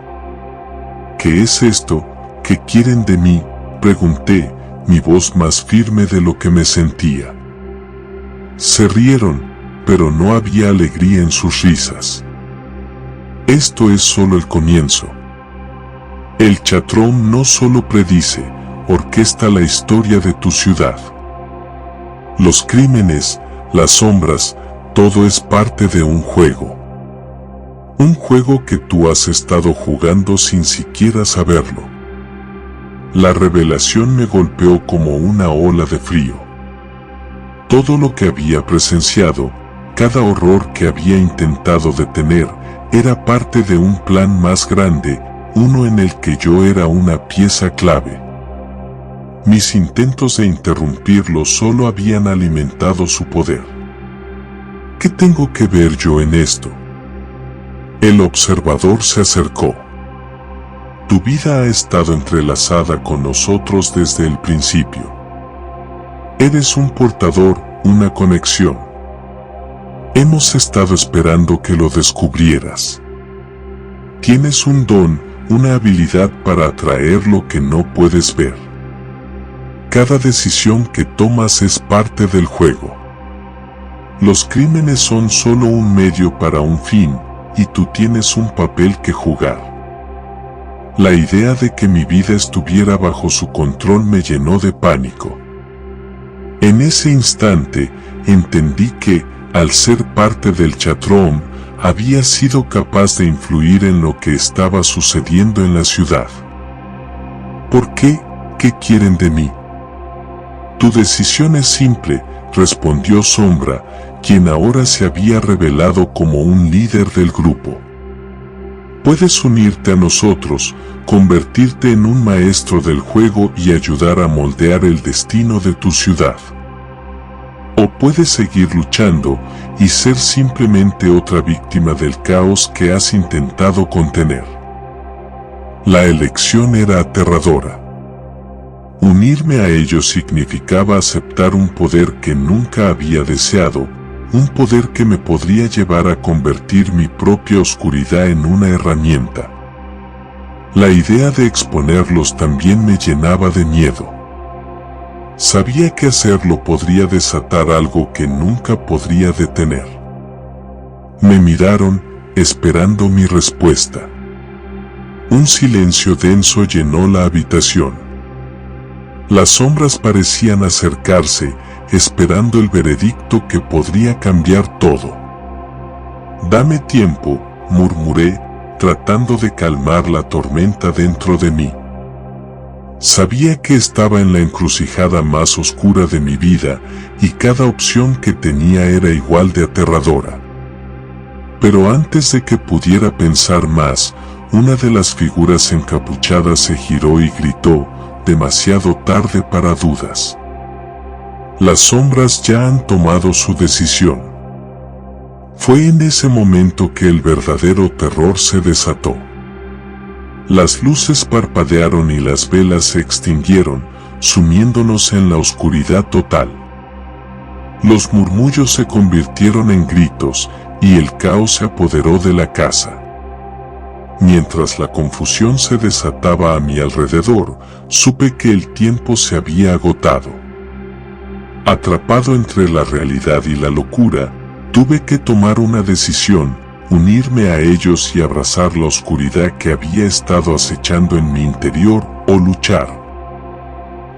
¿Qué es esto? ¿Qué quieren de mí?, pregunté, mi voz más firme de lo que me sentía. Se rieron, pero no había alegría en sus risas. Esto es solo el comienzo. El chatroom no solo predice, orquesta la historia de tu ciudad. Los crímenes, las sombras, todo es parte de un juego. Un juego que tú has estado jugando sin siquiera saberlo. La revelación me golpeó como una ola de frío. Todo lo que había presenciado, cada horror que había intentado detener, era parte de un plan más grande, uno en el que yo era una pieza clave. Mis intentos de interrumpirlo solo habían alimentado su poder. ¿Qué tengo que ver yo en esto? El observador se acercó. Tu vida ha estado entrelazada con nosotros desde el principio. Eres un portador, una conexión. Hemos estado esperando que lo descubrieras. Tienes un don, una habilidad para atraer lo que no puedes ver. Cada decisión que tomas es parte del juego. Los crímenes son solo un medio para un fin, y tú tienes un papel que jugar. La idea de que mi vida estuviera bajo su control me llenó de pánico. En ese instante, entendí que, al ser parte del chatroom, había sido capaz de influir en lo que estaba sucediendo en la ciudad. ¿Por qué? ¿Qué quieren de mí? Tu decisión es simple, respondió Sombra, quien ahora se había revelado como un líder del grupo. Puedes unirte a nosotros, convertirte en un maestro del juego y ayudar a moldear el destino de tu ciudad. O puedes seguir luchando y ser simplemente otra víctima del caos que has intentado contener. La elección era aterradora. Unirme a ellos significaba aceptar un poder que nunca había deseado, un poder que me podría llevar a convertir mi propia oscuridad en una herramienta. La idea de exponerlos también me llenaba de miedo. Sabía que hacerlo podría desatar algo que nunca podría detener. Me miraron, esperando mi respuesta. Un silencio denso llenó la habitación. Las sombras parecían acercarse, esperando el veredicto que podría cambiar todo. «Dame tiempo», murmuré, tratando de calmar la tormenta dentro de mí. Sabía que estaba en la encrucijada más oscura de mi vida y cada opción que tenía era igual de aterradora. Pero antes de que pudiera pensar más, una de las figuras encapuchadas se giró y gritó, demasiado tarde para dudas. Las sombras ya han tomado su decisión. Fue en ese momento que el verdadero terror se desató. Las luces parpadearon y las velas se extinguieron, sumiéndonos en la oscuridad total. Los murmullos se convirtieron en gritos, y el caos se apoderó de la casa. Mientras la confusión se desataba a mi alrededor, supe que el tiempo se había agotado. Atrapado entre la realidad y la locura, tuve que tomar una decisión: unirme a ellos y abrazar la oscuridad que había estado acechando en mi interior, o luchar,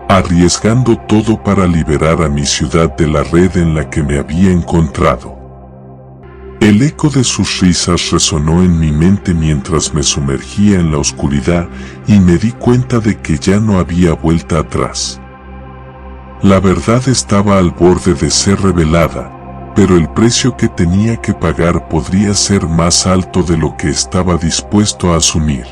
arriesgando todo para liberar a mi ciudad de la red en la que me había encontrado. El eco de sus risas resonó en mi mente mientras me sumergía en la oscuridad y me di cuenta de que ya no había vuelta atrás. La verdad estaba al borde de ser revelada, pero el precio que tenía que pagar podría ser más alto de lo que estaba dispuesto a asumir.